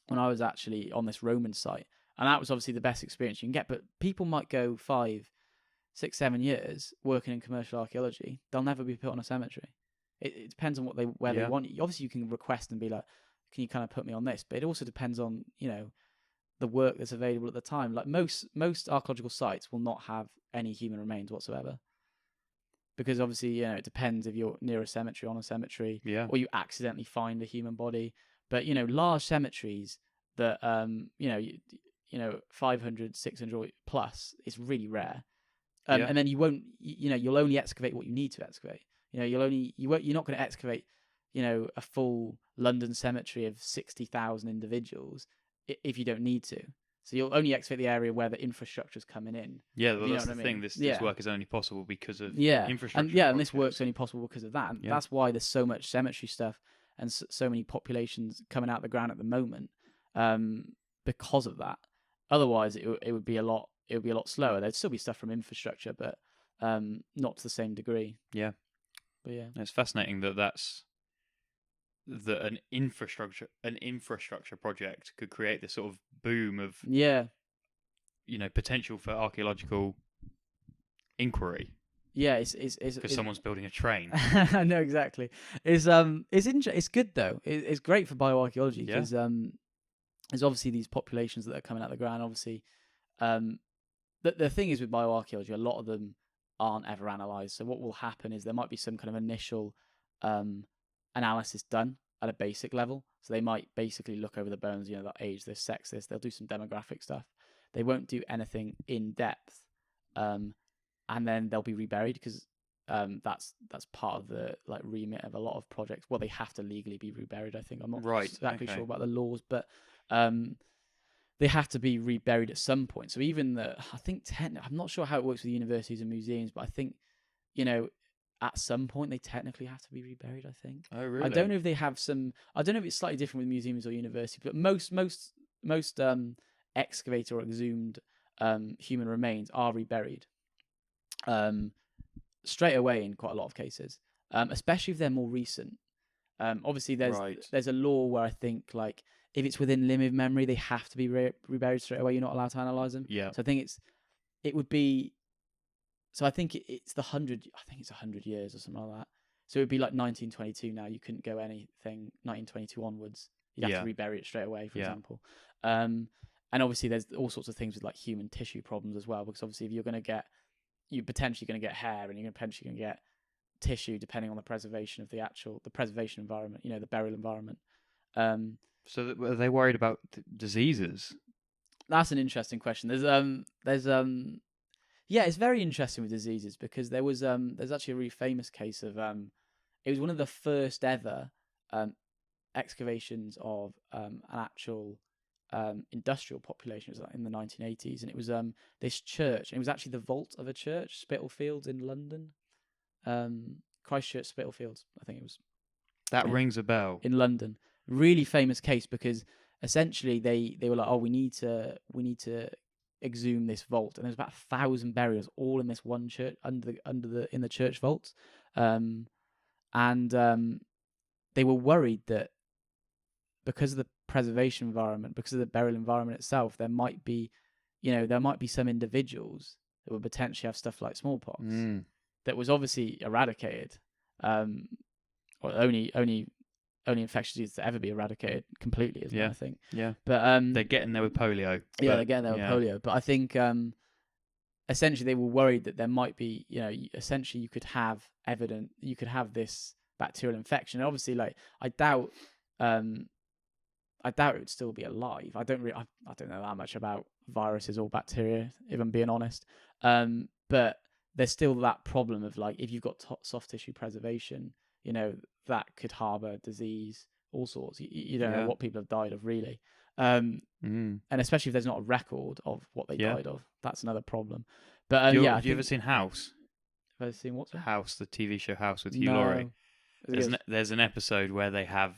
when I was actually on this Roman site. And that was obviously the best experience you can get. But people might go 5, 6, 7 years working in commercial archaeology. They'll never be put on a cemetery. It depends on where they want you. Obviously, you can request and be like, can you kind of put me on this? But it also depends on, the work that's available at the time. Like most archaeological sites will not have any human remains whatsoever. Because obviously, it depends if you're near a cemetery, on a cemetery, or you accidentally find a human body. But, large cemeteries that, 500, 600 plus is really rare. And then you won't, you'll only excavate what you need to excavate. You're not going to excavate, a full London cemetery of 60,000 individuals if you don't need to. So you'll only excavate the area where the infrastructure's coming in. Yeah, well, that's the thing. This work is only possible because of infrastructure. And this work's only possible because of that. And that's why there's so much cemetery stuff and so many populations coming out of the ground at the moment, because of that. Otherwise, it would be a lot. It would be a lot slower. There'd still be stuff from infrastructure, but not to the same degree. Yeah. But yeah, it's fascinating that an infrastructure project could create this sort of boom of potential for archaeological inquiry. Yeah, it's because someone's building a train. I know exactly. It's good though. It's great for bioarchaeology because there's obviously these populations that are coming out of the ground. Obviously, the thing is with bioarchaeology, a lot of them aren't ever analysed. So what will happen is there might be some kind of initial analysis done at a basic level. So they might basically look over the bones, their age, their sex, this. They'll do some demographic stuff. They won't do anything in depth, and then they'll be reburied because that's part of the remit of a lot of projects. Well, they have to legally be reburied. I think I'm not exactly sure about the laws, but they have to be reburied at some point. So even I'm not sure how it works with universities and museums, but I think, at some point they technically have to be reburied, I think. Oh, really? I don't know if they have I don't know if it's slightly different with museums or universities, but most excavated or exhumed human remains are reburied straight away in quite a lot of cases, especially if they're more recent. Obviously there's a law where I think if it's within limb memory, they have to be reburied straight away. You're not allowed to analyze them. Yeah. So I think it would be. So I think it's 100. I think it's 100 years or something like that. So it would be like 1922 now. You couldn't go anything 1922 onwards. You'd have to rebury it straight away, for example. And obviously there's all sorts of things with human tissue problems as well, because obviously if you're potentially going to get hair, and you're potentially going to get tissue depending on the preservation of the preservation environment, the burial environment. So are they worried about diseases? That's an interesting question. It's very interesting with diseases because there's actually a really famous case of it was one of the first ever excavations of an actual industrial population. It was in the 1980s, and it was this church, and it was actually the vault of a church, Spitalfields in London, Christchurch Spitalfields, I think it was. That rings a bell. In London, really famous case because essentially they were like, we need to exhume this vault, and there's about 1,000 burials all in this one church in the church vaults, and they were worried that because of the preservation environment, because of the burial environment itself, there might be some individuals that would potentially have stuff like smallpox that was obviously eradicated, or only infectious disease to ever be eradicated completely, isn't it, I think. Yeah. But they're getting there with polio. Yeah, they're getting there with polio. But I think essentially they were worried that there might be, essentially you could have this bacterial infection. And obviously, I doubt it would still be alive. I don't know that much about viruses or bacteria, if I'm being honest. But there's still that problem of if you've got soft tissue preservation, that could harbour disease, all sorts. You don't know what people have died of, really. And especially if there's not a record of what they died of, that's another problem. But have you ever seen House? Have I seen what? House, the TV show House with Hugh Laurie. There's an episode where they have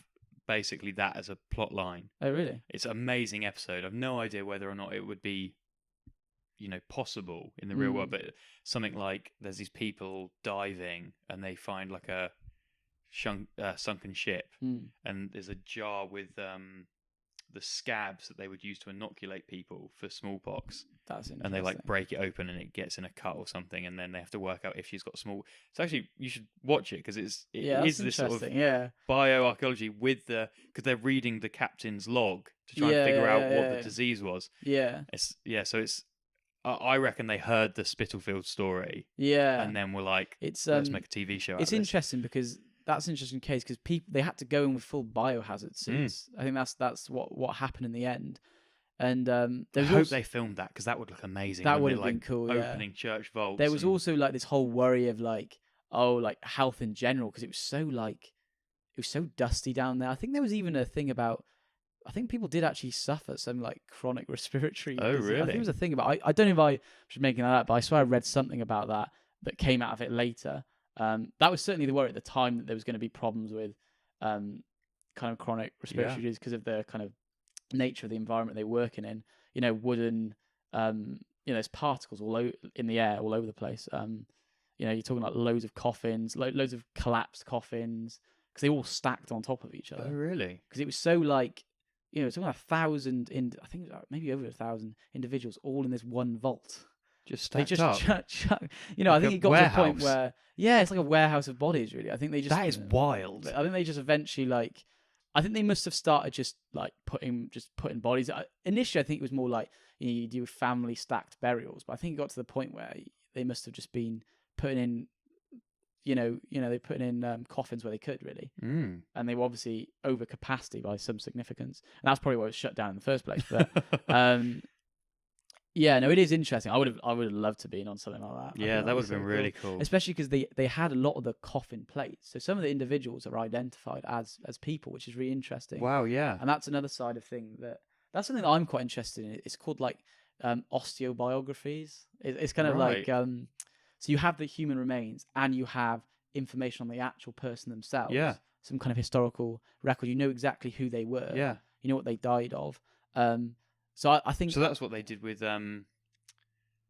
basically that as a plot line. Oh, really? It's an amazing episode. I've no idea whether or not it would be, possible in the real world, but something like there's these people diving and they find like a sunken ship, and there's a jar with the scabs that they would use to inoculate people for smallpox. That's interesting. And they like break it open and it gets in a cut or something, and then they have to work out if she's got small. So actually, you should watch it because it is this sort of bioarchaeology because they're reading the captain's log to try and figure out what the disease was. Yeah. So it's. I reckon they heard the Spitalfield story. Yeah. And then were like, let's make a TV show out of this. It's interesting because that's an interesting case because they had to go in with full biohazard suits. I think that's what happened in the end. And I hope they filmed that because that would look amazing. That would have been cool. Opening church vaults. There was also like this whole worry of like health in general because it was so dusty down there. I think there was even a thing about. I think people did actually suffer some like chronic respiratory disease. Oh, really? I think it was a thing about. I don't know if I was making that up, but I swear I read something about that came out of it later. That was certainly the worry at the time that there was going to be problems with kind of chronic respiratory disease because of the kind of nature of the environment they were working in. Wooden. There's particles in the air all over the place. You're talking like loads of coffins, loads of collapsed coffins because they all stacked on top of each other. Oh, really? Because it was so like. It's about 1,000 I think maybe over 1,000 individuals all in this one vault. Just stacked up. I think it got to a point where it's like a warehouse of bodies. Really, I think they just that is wild. I think they just eventually I think they must have started just putting bodies. Initially, I think it was more like you do family stacked burials, but I think it got to the point where they must have just been putting in. They put in coffins where they could really, and they were obviously over capacity by some significance, and that's probably why it was shut down in the first place. But it is interesting. I would have loved to be in on something like that. Yeah, that would have been really cool, especially because they had a lot of the coffin plates. So some of the individuals are identified as people, which is really interesting. Wow, yeah, and that's another side of thing that's something that I'm quite interested in. It's called like osteobiographies. It's kind of like. So you have the human remains and you have information on the actual person themselves. Yeah. Some kind of historical record. You know exactly who they were. Yeah. You know what they died of. So I think... So that's what they did with the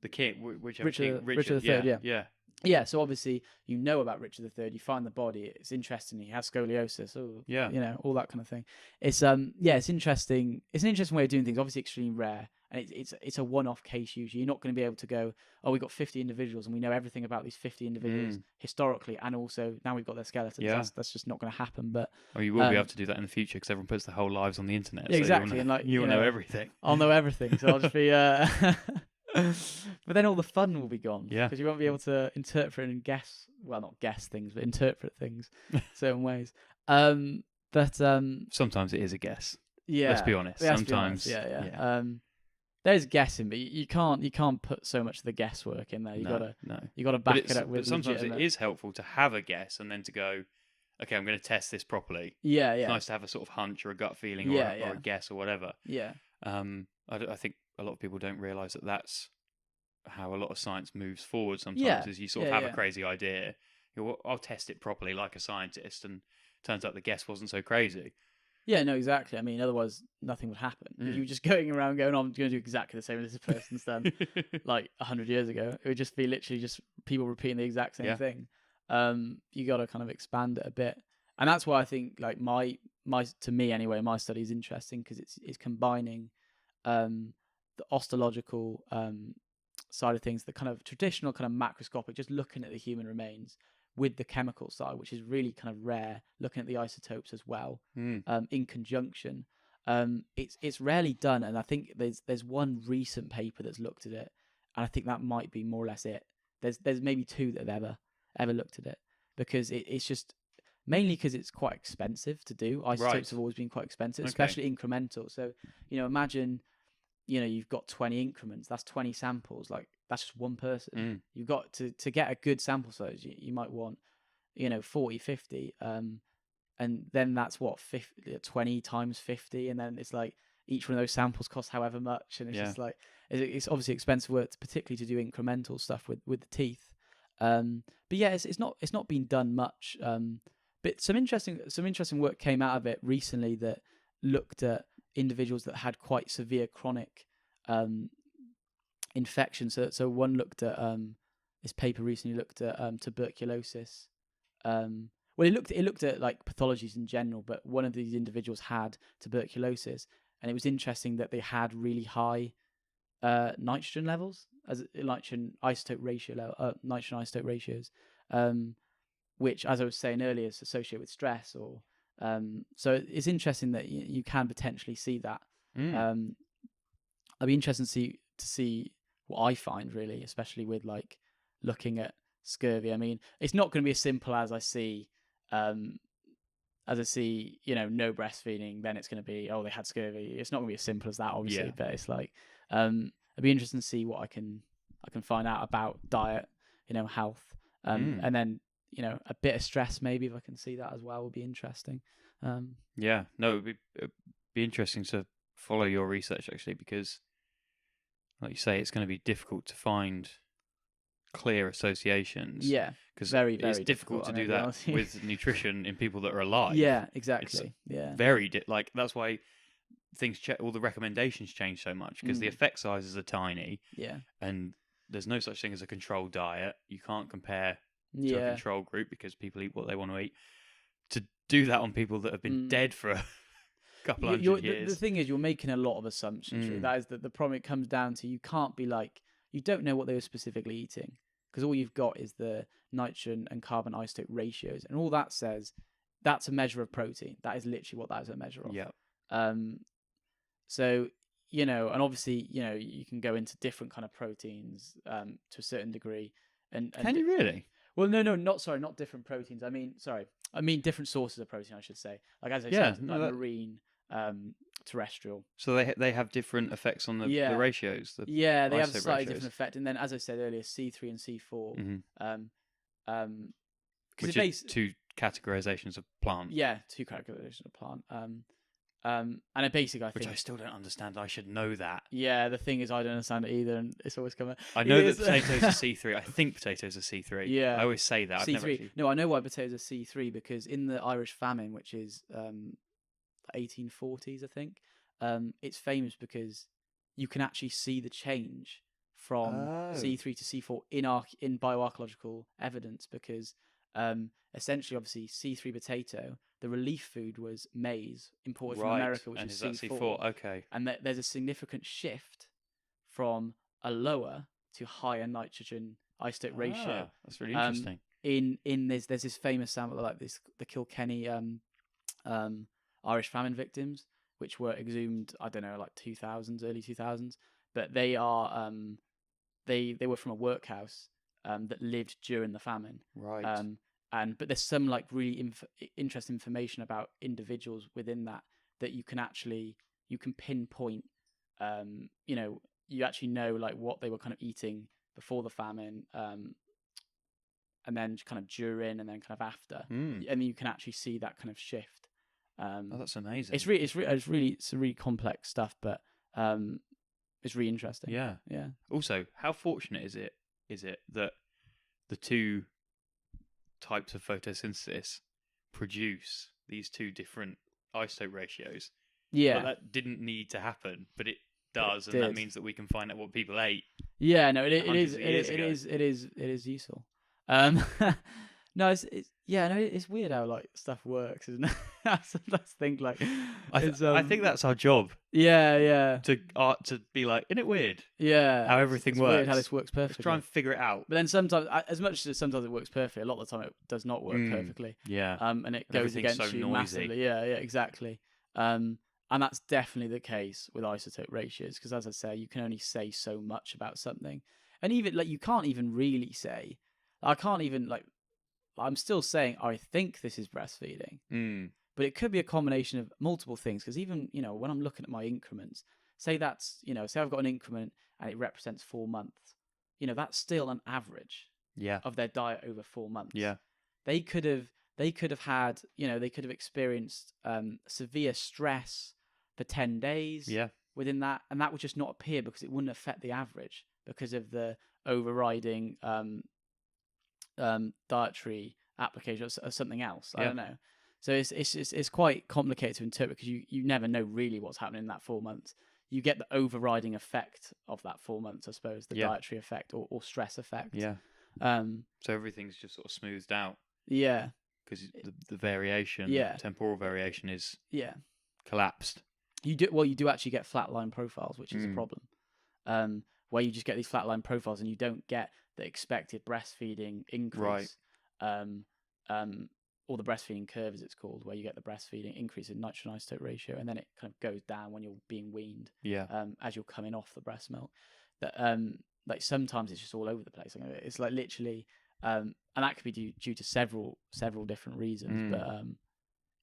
king, Richard III, yeah. Yeah, so obviously you know about Richard III. You find the body. It's interesting. He has scoliosis. All that kind of thing. It's it's interesting. It's an interesting way of doing things. Obviously extremely rare. And it's a one-off case usually. You're not going to be able to go, we've got 50 individuals and we know everything about these 50 individuals historically, and also now we've got their skeletons. Yeah. That's just not going to happen. But you will be able to do that in the future because everyone puts their whole lives on the internet. Yeah, exactly. You will know everything. I'll know everything. So I'll just be... But then all the fun will be gone. Yeah. Because you won't be able to interpret and guess... Well, not guess things, but interpret things certain ways. But sometimes it is a guess. Yeah. Let's be honest. Sometimes. Yeah. There's guessing, but you can't put so much of the guesswork in there. You gotta back it up with. But sometimes it is helpful to have a guess and then to go, okay, I'm going to test this properly. Yeah. It's nice to have a sort of hunch or a gut feeling or a guess or whatever. Yeah. I think a lot of people don't realise that that's how a lot of science moves forward. Sometimes is you sort of have a crazy idea. I'll test it properly like a scientist, and turns out the guess wasn't so crazy. Yeah, no, exactly. I mean, otherwise nothing would happen. If you were just going around going, I'm going to do exactly the same as this person's done like 100 years ago. It would just be literally just people repeating the exact same thing. You got to kind of expand it a bit. And that's why I think like to me anyway, my study is interesting because it's combining the osteological side of things, the kind of traditional kind of macroscopic, just looking at the human remains, with the chemical side, which is really kind of rare, looking at the isotopes as well, in conjunction. It's rarely done, and I think there's one recent paper that's looked at it, and I think that might be more or less it. There's maybe two that have ever looked at it, because it's just mainly because it's quite expensive to do. Isotopes have always been quite expensive, especially incremental. So imagine you've got 20 increments. That's 20 samples. Like that's just one person. You've got to get a good sample size. You might want 40, 50, and then that's what 20 times 50, and then it's like each one of those samples costs however much, and it's just like it's obviously expensive work, particularly to do incremental stuff with the teeth. But yeah, it's not been done much. But some interesting work came out of it recently that looked at individuals that had quite severe chronic infections. So one looked at this paper recently looked at tuberculosis. Well, it looked at like pathologies in general, but one of these individuals had tuberculosis, and it was interesting that they had really high nitrogen levels, as nitrogen isotope ratios, which, as I was saying earlier, is associated with stress. Or so it's interesting that you can potentially see that. I'd be interested to see what I find, really, especially with like looking at scurvy. I mean, it's not going to be as simple as I see, no breastfeeding, then it's going to be, oh, they had scurvy. It's not going to be as simple as that, obviously. Yeah. But it's like, it'd be interesting to see what I can find out about diet, health, and then a bit of stress, maybe, if I can see that as well, would be interesting. It'd be interesting to follow your research, actually, because, like you say, it's going to be difficult to find clear associations. Yeah, because very, very it's difficult to do that with nutrition in people that are alive. Yeah, exactly. That's why all the recommendations change so much, because the effect sizes are tiny. Yeah, and there's no such thing as a controlled diet. You can't compare to a control group because people eat what they want to eat. To do that on people that have been dead for a couple hundred years. The thing is, you're making a lot of assumptions. Really. That is the problem. It comes down to, you can't be like, you don't know what they were specifically eating, because all you've got is the nitrogen and carbon isotope ratios, and all that says, that's a measure of protein. That is literally what that is a measure of. Yeah. So, and obviously, you can go into different kind of proteins to a certain degree. And can you really? Well, not different proteins. I mean different sources of protein, I should say. Like, as I said, marine, terrestrial. So they have different effects on the ratios. They have a slightly different effect. And then, as I said earlier, C3 and C4. Which is two categorizations of plant. Yeah, two categorizations of plant. And it basically, I think, which I still don't understand. I should know that. Yeah, the thing is, I don't understand it either, and it's always coming. I know that potatoes are C3. I think potatoes are C3. Yeah, I always say that. C3. No, I know why potatoes are C3, because in the Irish Famine, which is 1840s, I think, it's famous because you can actually see the change from C3 to C4 in bioarchaeological evidence, because essentially, obviously, C3 potato, the relief food was maize imported from America, which is C4. Okay. And there's a significant shift from a lower to higher nitrogen isotope ratio. That's really interesting. There's this famous sample, like this, the Kilkenny Irish famine victims, which were exhumed, I don't know, like 2000s, early 2000s, but they are they were from a workhouse that lived during the famine. Right. But there's some like really interesting information about individuals within that you can pinpoint. You actually know like what they were kind of eating before the famine, and then kind of during, and then kind of after, and then you can actually see that kind of shift. That's amazing. It's really complex stuff, but it's really interesting. Yeah. Also, how fortunate is it that the two types of photosynthesis produce these two different isotope ratios? Yeah, but that didn't need to happen, but it does, and that means that we can find out what people ate. Yeah, no, it is useful. No, it's weird how like stuff works, isn't it? I sometimes think like, I think that's our job. Yeah. To be like, isn't it weird? Yeah, how everything works. Weird how this works perfectly. Let's try and figure it out. But then sometimes, as much as sometimes it works perfectly, a lot of the time it does not work perfectly. Yeah. And it goes against you massively. Yeah, exactly. And that's definitely the case with isotope ratios, because, as I say, you can only say so much about something, and even like you can't even really say. I can't even like. I'm still saying I think this is breastfeeding, but it could be a combination of multiple things. Because even when I'm looking at my increments, say I've got an increment and it represents 4 months, that's still an average of their diet over 4 months. Yeah, they could have had they could have experienced severe stress for 10 days within that, and that would just not appear because it wouldn't affect the average because of the overriding dietary application or something else. I don't know. So it's quite complicated to interpret because you never know really what's happening in that 4 months. You get the overriding effect of that 4 months, I suppose, the dietary effect or stress effect. Yeah. So everything's just sort of smoothed out. Yeah. Because the variation, temporal variation is collapsed. You do actually get flatline profiles, which is a problem. Where you just get these flatline profiles and you don't get the expected breastfeeding increase. Right. Or the breastfeeding curve, as it's called, where you get the breastfeeding increase in nitrogen isotope ratio, and then it kind of goes down when you're being weaned. Yeah. As you're coming off the breast milk. That like sometimes it's just all over the place. It's like literally, and that could be due to several different reasons. But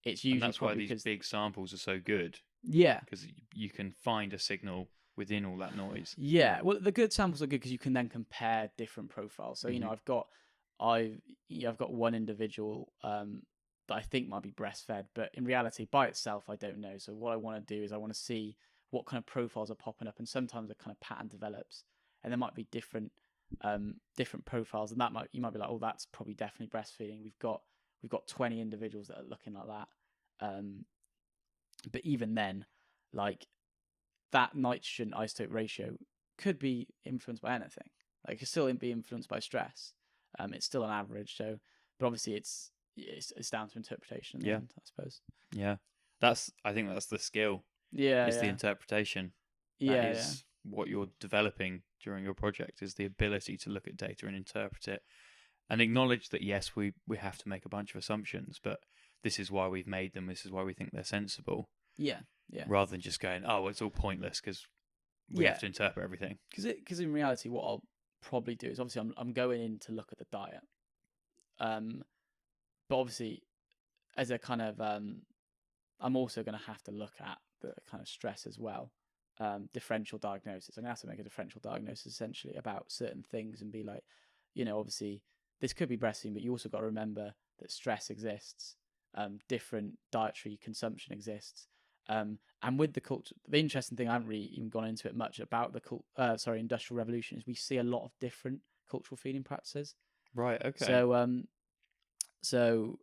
it's usually, and that's why these big samples are so good. Yeah. Because you can find a signal within all that noise. Yeah. Well, the good samples are good because you can then compare different profiles. So I've got one individual that I think might be breastfed, but in reality, by itself, I don't know. So what I want to do is I want to see what kind of profiles are popping up, and sometimes a kind of pattern develops, and there might be different profiles, and you might be like, oh, that's probably definitely breastfeeding. We've got 20 individuals that are looking like that, but even then, like that nitrogen isotope ratio could be influenced by anything. Like it could still be influenced by stress. It's still an average, but obviously it's down to interpretation in the end, I suppose. Yeah, I think that's the skill. Yeah, it's the interpretation. That is what you're developing during your project, is the ability to look at data and interpret it, and acknowledge that yes, we have to make a bunch of assumptions, but this is why we've made them. This is why we think they're sensible. Yeah. Rather than just going, oh, it's all pointless because we have to interpret everything. Because in reality, what I'll probably do is obviously I'm going in to look at the diet, but obviously as a kind of I'm also going to have to look at the kind of stress as well. Differential diagnosis. I'm going to have to make a differential diagnosis essentially about certain things and be like, obviously this could be breastfeeding, but you also got to remember that stress exists, different dietary consumption exists. And with the culture, the interesting thing, I haven't really even gone into it much about the Industrial Revolution, is we see a lot of different cultural feeding practices. Right. Okay. So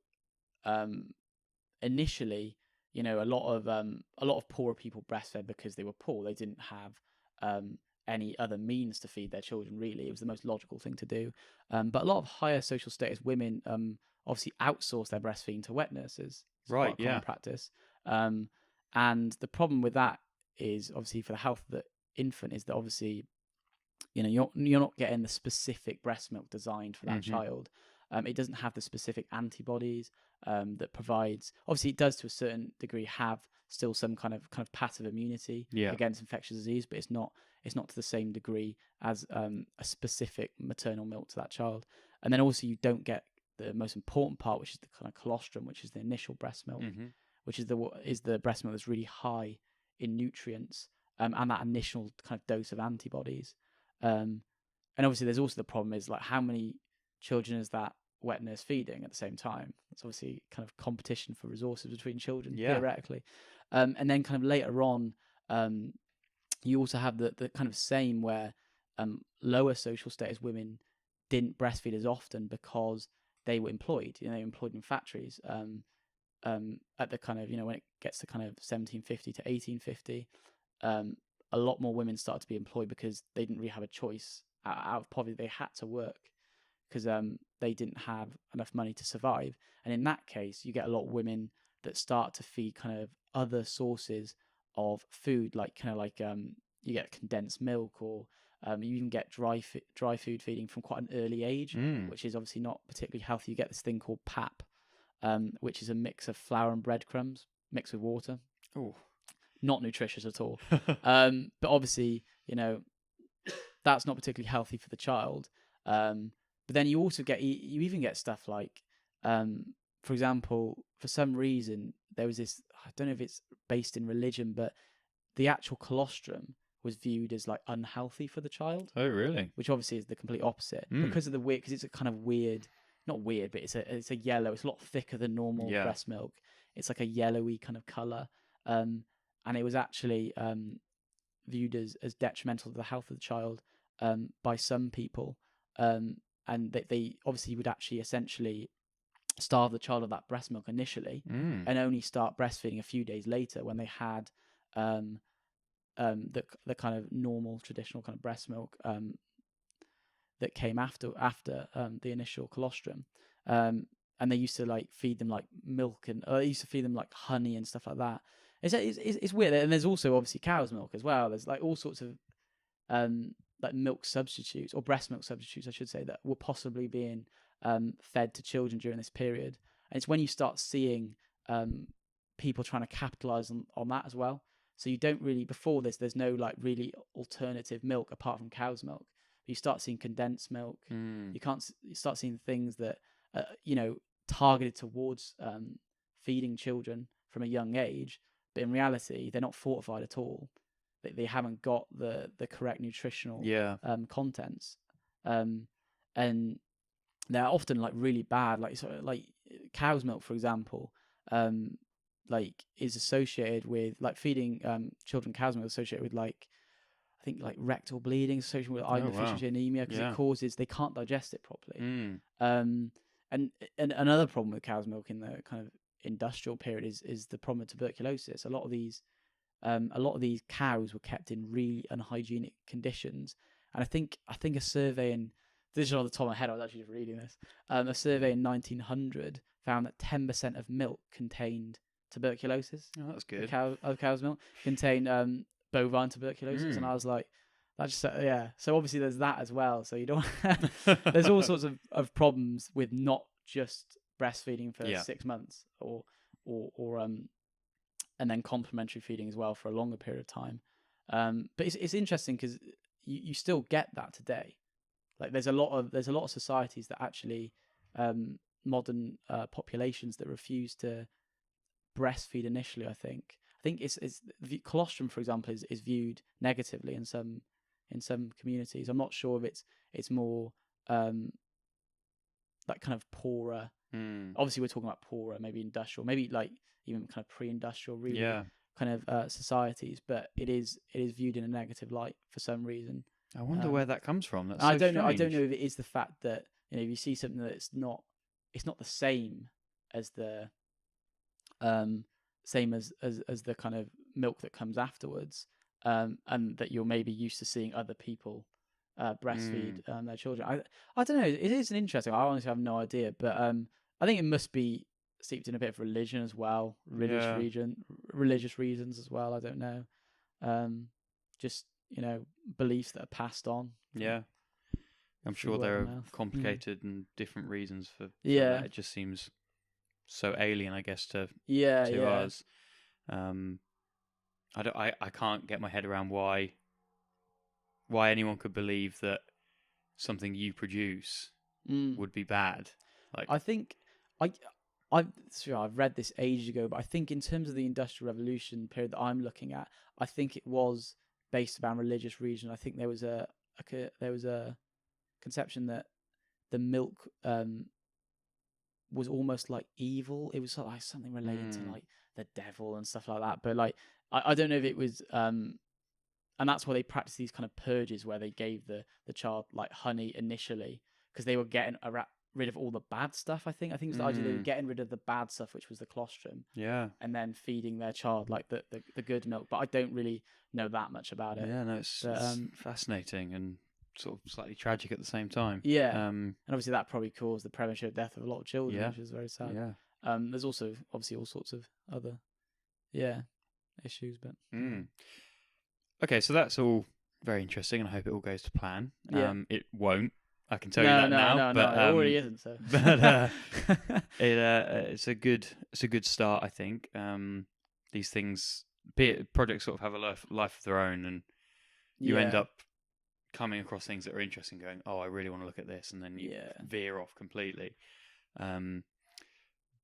initially, a lot of poorer people breastfed because they were poor. They didn't have any other means to feed their children. Really, it was the most logical thing to do. But a lot of higher social status women obviously outsource their breastfeeding to wet nurses. It's quite a common practice. And the problem with that is obviously for the health of the infant is that obviously, you're not getting the specific breast milk designed for that child. It doesn't have the specific antibodies that provides. Obviously, it does to a certain degree have still some kind of passive immunity against infectious disease, but it's not to the same degree as a specific maternal milk to that child. And then also you don't get the most important part, which is the kind of colostrum, which is the initial breast milk. Which is the breast milk that's really high in nutrients and that initial kind of dose of antibodies. And obviously there's also the problem is like how many children is that wet nurse feeding at the same time? It's obviously kind of competition for resources between children theoretically. And then kind of later on, you also have the kind of same where lower social status women didn't breastfeed as often because they were employed. They were employed in factories. At the kind of, when it gets to kind of 1750 to 1850, a lot more women started to be employed because they didn't really have a choice. Out of poverty, they had to work because they didn't have enough money to survive. And in that case, you get a lot of women that start to feed kind of other sources of food, like you get condensed milk, or you even get dry food feeding from quite an early age, which is obviously not particularly healthy. You get this thing called pap. Which is a mix of flour and breadcrumbs mixed with water. Oh, not nutritious at all. But obviously, that's not particularly healthy for the child. But then you also you even get stuff like, for example, for some reason there was this. I don't know if it's based in religion, but the actual colostrum was viewed as like unhealthy for the child. Oh, really? Which obviously is the complete opposite because it's a kind of weird. Not weird, but it's a yellow. It's a lot thicker than normal breast milk. It's like a yellowy kind of color, and it was actually viewed as detrimental to the health of the child by some people. And they obviously would actually essentially starve the child of that breast milk initially, and only start breastfeeding a few days later when they had the kind of normal traditional kind of breast milk that came after the initial colostrum. And they used to like feed them like milk, and they used to feed them like honey and stuff like that. It's weird. And there's also obviously cow's milk as well. There's like all sorts of like milk substitutes, or breast milk substitutes I should say, that were possibly being fed to children during this period. And it's when you start seeing people trying to capitalize on that as well. So you don't really, before this, there's no like really alternative milk apart from cow's milk. You start seeing condensed milk. You start seeing things that targeted towards feeding children from a young age, but in reality they're not fortified at all. They haven't got the correct nutritional contents, and they're often like really bad. Like cow's milk, for example, like is associated with like feeding children cow's milk, associated with like I think like rectal bleeding, associated with iron deficiency, anemia, because it causes, they can't digest it properly. And another problem with cow's milk in the kind of industrial period is the problem of tuberculosis. A lot of these cows were kept in really unhygienic conditions, and I think a survey in, this is on the top of my head, I was actually just reading this, a survey in 1900 found that 10% of milk contained tuberculosis. Oh, that's good. Cow's milk contained bovine tuberculosis, and I was like, that's just So obviously there's that as well. So you don't. There's all sorts of problems with not just breastfeeding for 6 months, or and then complementary feeding as well for a longer period of time. But it's interesting because you still get that today. Like there's a lot of societies that actually modern populations that refuse to breastfeed initially. I think it's the colostrum, for example, is viewed negatively in some communities. I'm not sure if it's more like kind of poorer. Obviously we're talking about poorer, maybe industrial, maybe like even kind of pre-industrial, really kind of societies, but it is viewed in a negative light for some reason. I wonder where that comes from. That's I don't know if it is the fact that, if you see something that it's not the same as the the kind of milk that comes afterwards, and that you're maybe used to seeing other people breastfeed their children. I don't know. It is an interesting. I honestly have no idea, but I think it must be steeped in a bit of religion as well, religious reasons as well. I don't know. Just beliefs that are passed on. Yeah, I'm sure there are complicated and different reasons for that. It just seems so alien, I guess, to us. I can't get my head around why anyone could believe that something you produce would be bad. Like, I think I've read this ages ago, but I think in terms of the Industrial Revolution period that I'm looking at, I think it was based around religious reason. I think there was a conception that the milk was almost like evil. It was sort of like something related to like the devil and stuff like that. But like I don't know if it was and that's why they practiced these kind of purges where they gave the child like honey initially, because they were getting rid of all the bad stuff. I think it was the idea they were getting rid of the bad stuff, which was the colostrum. Yeah. And then feeding their child like the good milk. But I don't really know that much about it. Yeah, no, it's fascinating and sort of slightly tragic at the same time. Yeah. And obviously that probably caused the premature death of a lot of children, which is very sad. Yeah. There's also obviously all sorts of other issues, but okay, so that's all very interesting, and I hope it all goes to plan. It won't. I can tell you that now. No, it already isn't. So, but it's a good start, I think. These things, projects, sort of have a life of their own, and you end up coming across things that are interesting. Going, oh, I really want to look at this, and then you veer off completely.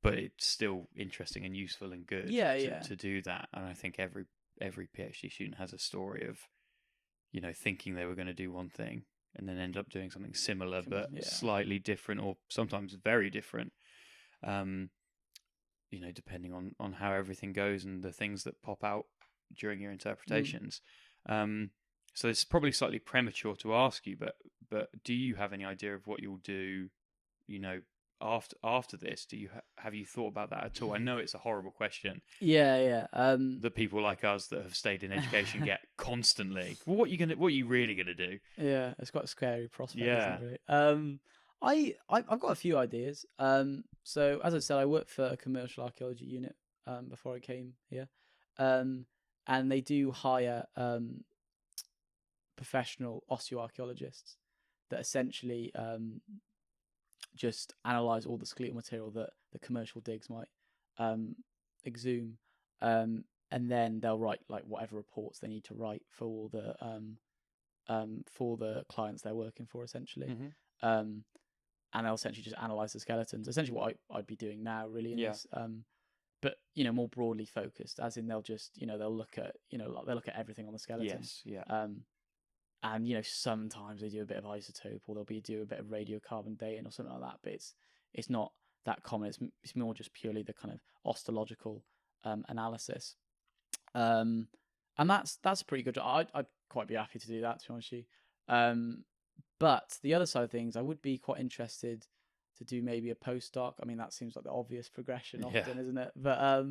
But it's still interesting and useful and good to do that. And I think every PhD student has a story of, thinking they were going to do one thing and then end up doing something similar but slightly different, or sometimes very different, depending on how everything goes and the things that pop out during your interpretations. So it's probably slightly premature to ask you, but do you have any idea of what you'll do, after this, have you thought about that at all? I know it's a horrible question Yeah. that people like us that have stayed in education get constantly. Well, what are you really gonna do? Yeah, it's quite a scary prospect, Yeah. isn't it, really? I've got a few ideas. So as I said, I worked for a commercial archaeology unit before I came here, and they do hire professional osteoarchaeologists that essentially just analyze all the skeletal material that the commercial digs might exhume, and then they'll write like whatever reports they need to write for all the clients they're working for, essentially. Mm-hmm. And they'll essentially just analyze the skeletons. Essentially, what I'd be doing now, really, in this. But more broadly focused, as in they'll just they'll look at they'll look at everything on the skeleton. Yes. Yeah. And sometimes they do a bit of isotope, or they'll do a bit of radiocarbon dating or something like that. But it's not that common. It's more just purely the kind of osteological analysis. And that's a pretty good job. I'd quite be happy to do that, to be honest with you. But the other side of things, I would be quite interested to do maybe a postdoc. I mean, that seems like the obvious progression often, isn't it? But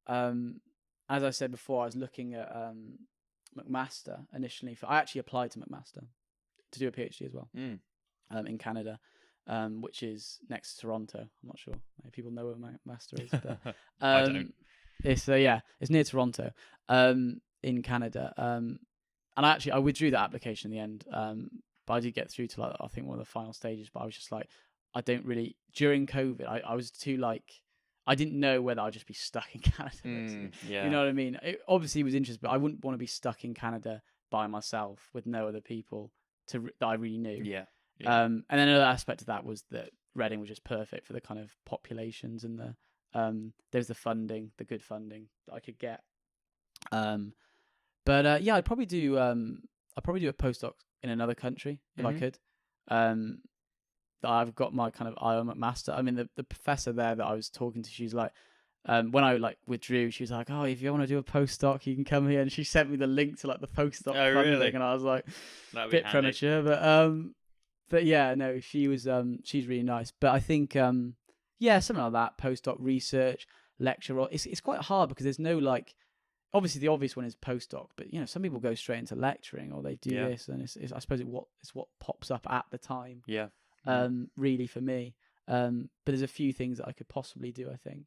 as I said before, I was looking at McMaster initially. I actually applied to McMaster to do a PhD as well in Canada, which is next to Toronto. I'm not sure. Maybe people know where McMaster is. But, I don't. It's near Toronto in Canada. And I withdrew that application in the end. But I did get through to I think one of the final stages. But I was just like, I don't really. During COVID, I was too I didn't know whether I'd just be stuck in Canada. Yeah. You know what I mean? It obviously was interesting, but I wouldn't want to be stuck in Canada by myself with no other people that I really knew. Yeah. And then another aspect of that was that Reading was just perfect for the kind of populations and the there's the funding, the good funding that I could get. But I'd probably do a postdoc in another country if I could. I've got my kind of eye on McMaster. I mean, the professor there that I was talking to, she's like, when I withdrew, she was like, "Oh, if you want to do a postdoc, you can come here." And she sent me the link to the postdoc funding, really? And I was like, a bit premature, but yeah, no, she was she's really nice. But I think something like that, postdoc research, lecture. It's quite hard because there's no obviously the obvious one is postdoc, but some people go straight into lecturing or they do this, and it's I suppose it's what pops up at the time. Yeah. Really for me. But there's a few things that I could possibly do, I think.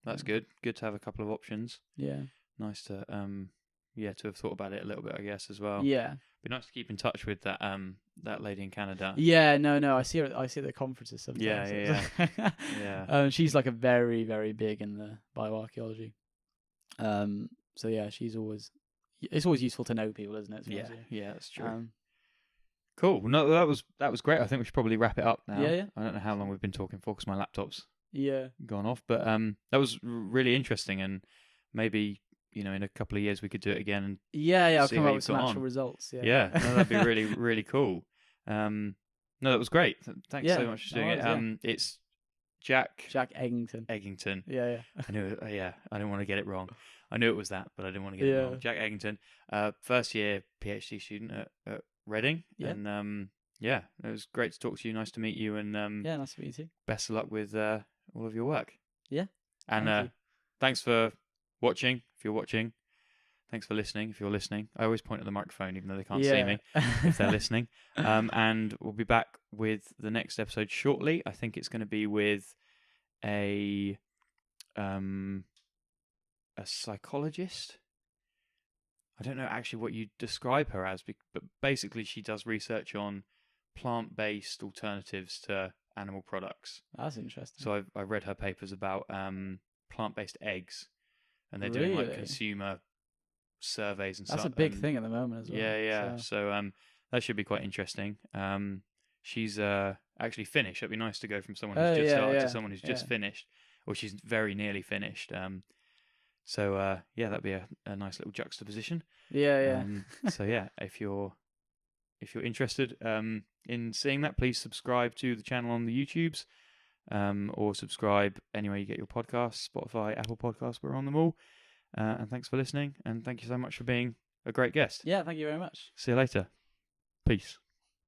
That's good. Good to have a couple of options. Yeah. Nice to to have thought about it a little bit, I guess, as well. Yeah. Be nice to keep in touch with that lady in Canada. Yeah, no, I see her at the conferences sometimes. Yeah. Yeah. She's a very, very big in the bioarchaeology. So yeah, it's always useful to know people, isn't it? Yeah, that's true. Cool. No, that was great. I think we should probably wrap it up now. Yeah. I don't know how long we've been talking for because my laptop's gone off, but that was really interesting, and maybe in a couple of years we could do it again. And I'll come up with some actual results. Yeah, no, that'd be really really cool. No, that was great. Thanks so much for doing it. It's Jack Eggington. Eggington. Yeah. I knew it. I didn't want to get it wrong. I knew it was that, but I didn't want to get it wrong. Jack Eggington, first year PhD student at Reading. Yeah. And it was great to talk to you. Nice to meet you. And nice to meet you too. Best of luck with all of your work. Yeah. And thanks for watching. If you're watching, thanks for listening. If you're listening, I always point at the microphone, even though they can't see me. If they're listening, and we'll be back with the next episode shortly. I think it's going to be with a psychologist. I don't know actually what you describe her as, but basically she does research on plant-based alternatives to animal products. That's interesting. So I've read her papers about plant-based eggs, and they're doing consumer surveys and stuff. That's a big thing at the moment as well. Yeah. So that should be quite interesting. She's actually finished. It'd be nice to go from someone who's just started to someone who's just finished, or she's very nearly finished. So that'd be a nice little juxtaposition. Yeah. If you're interested in seeing that, please subscribe to the channel on the YouTubes, or subscribe anywhere you get your podcasts, Spotify, Apple Podcasts. We're on them all. And thanks for listening, and thank you so much for being a great guest. Yeah, thank you very much. See you later. Peace.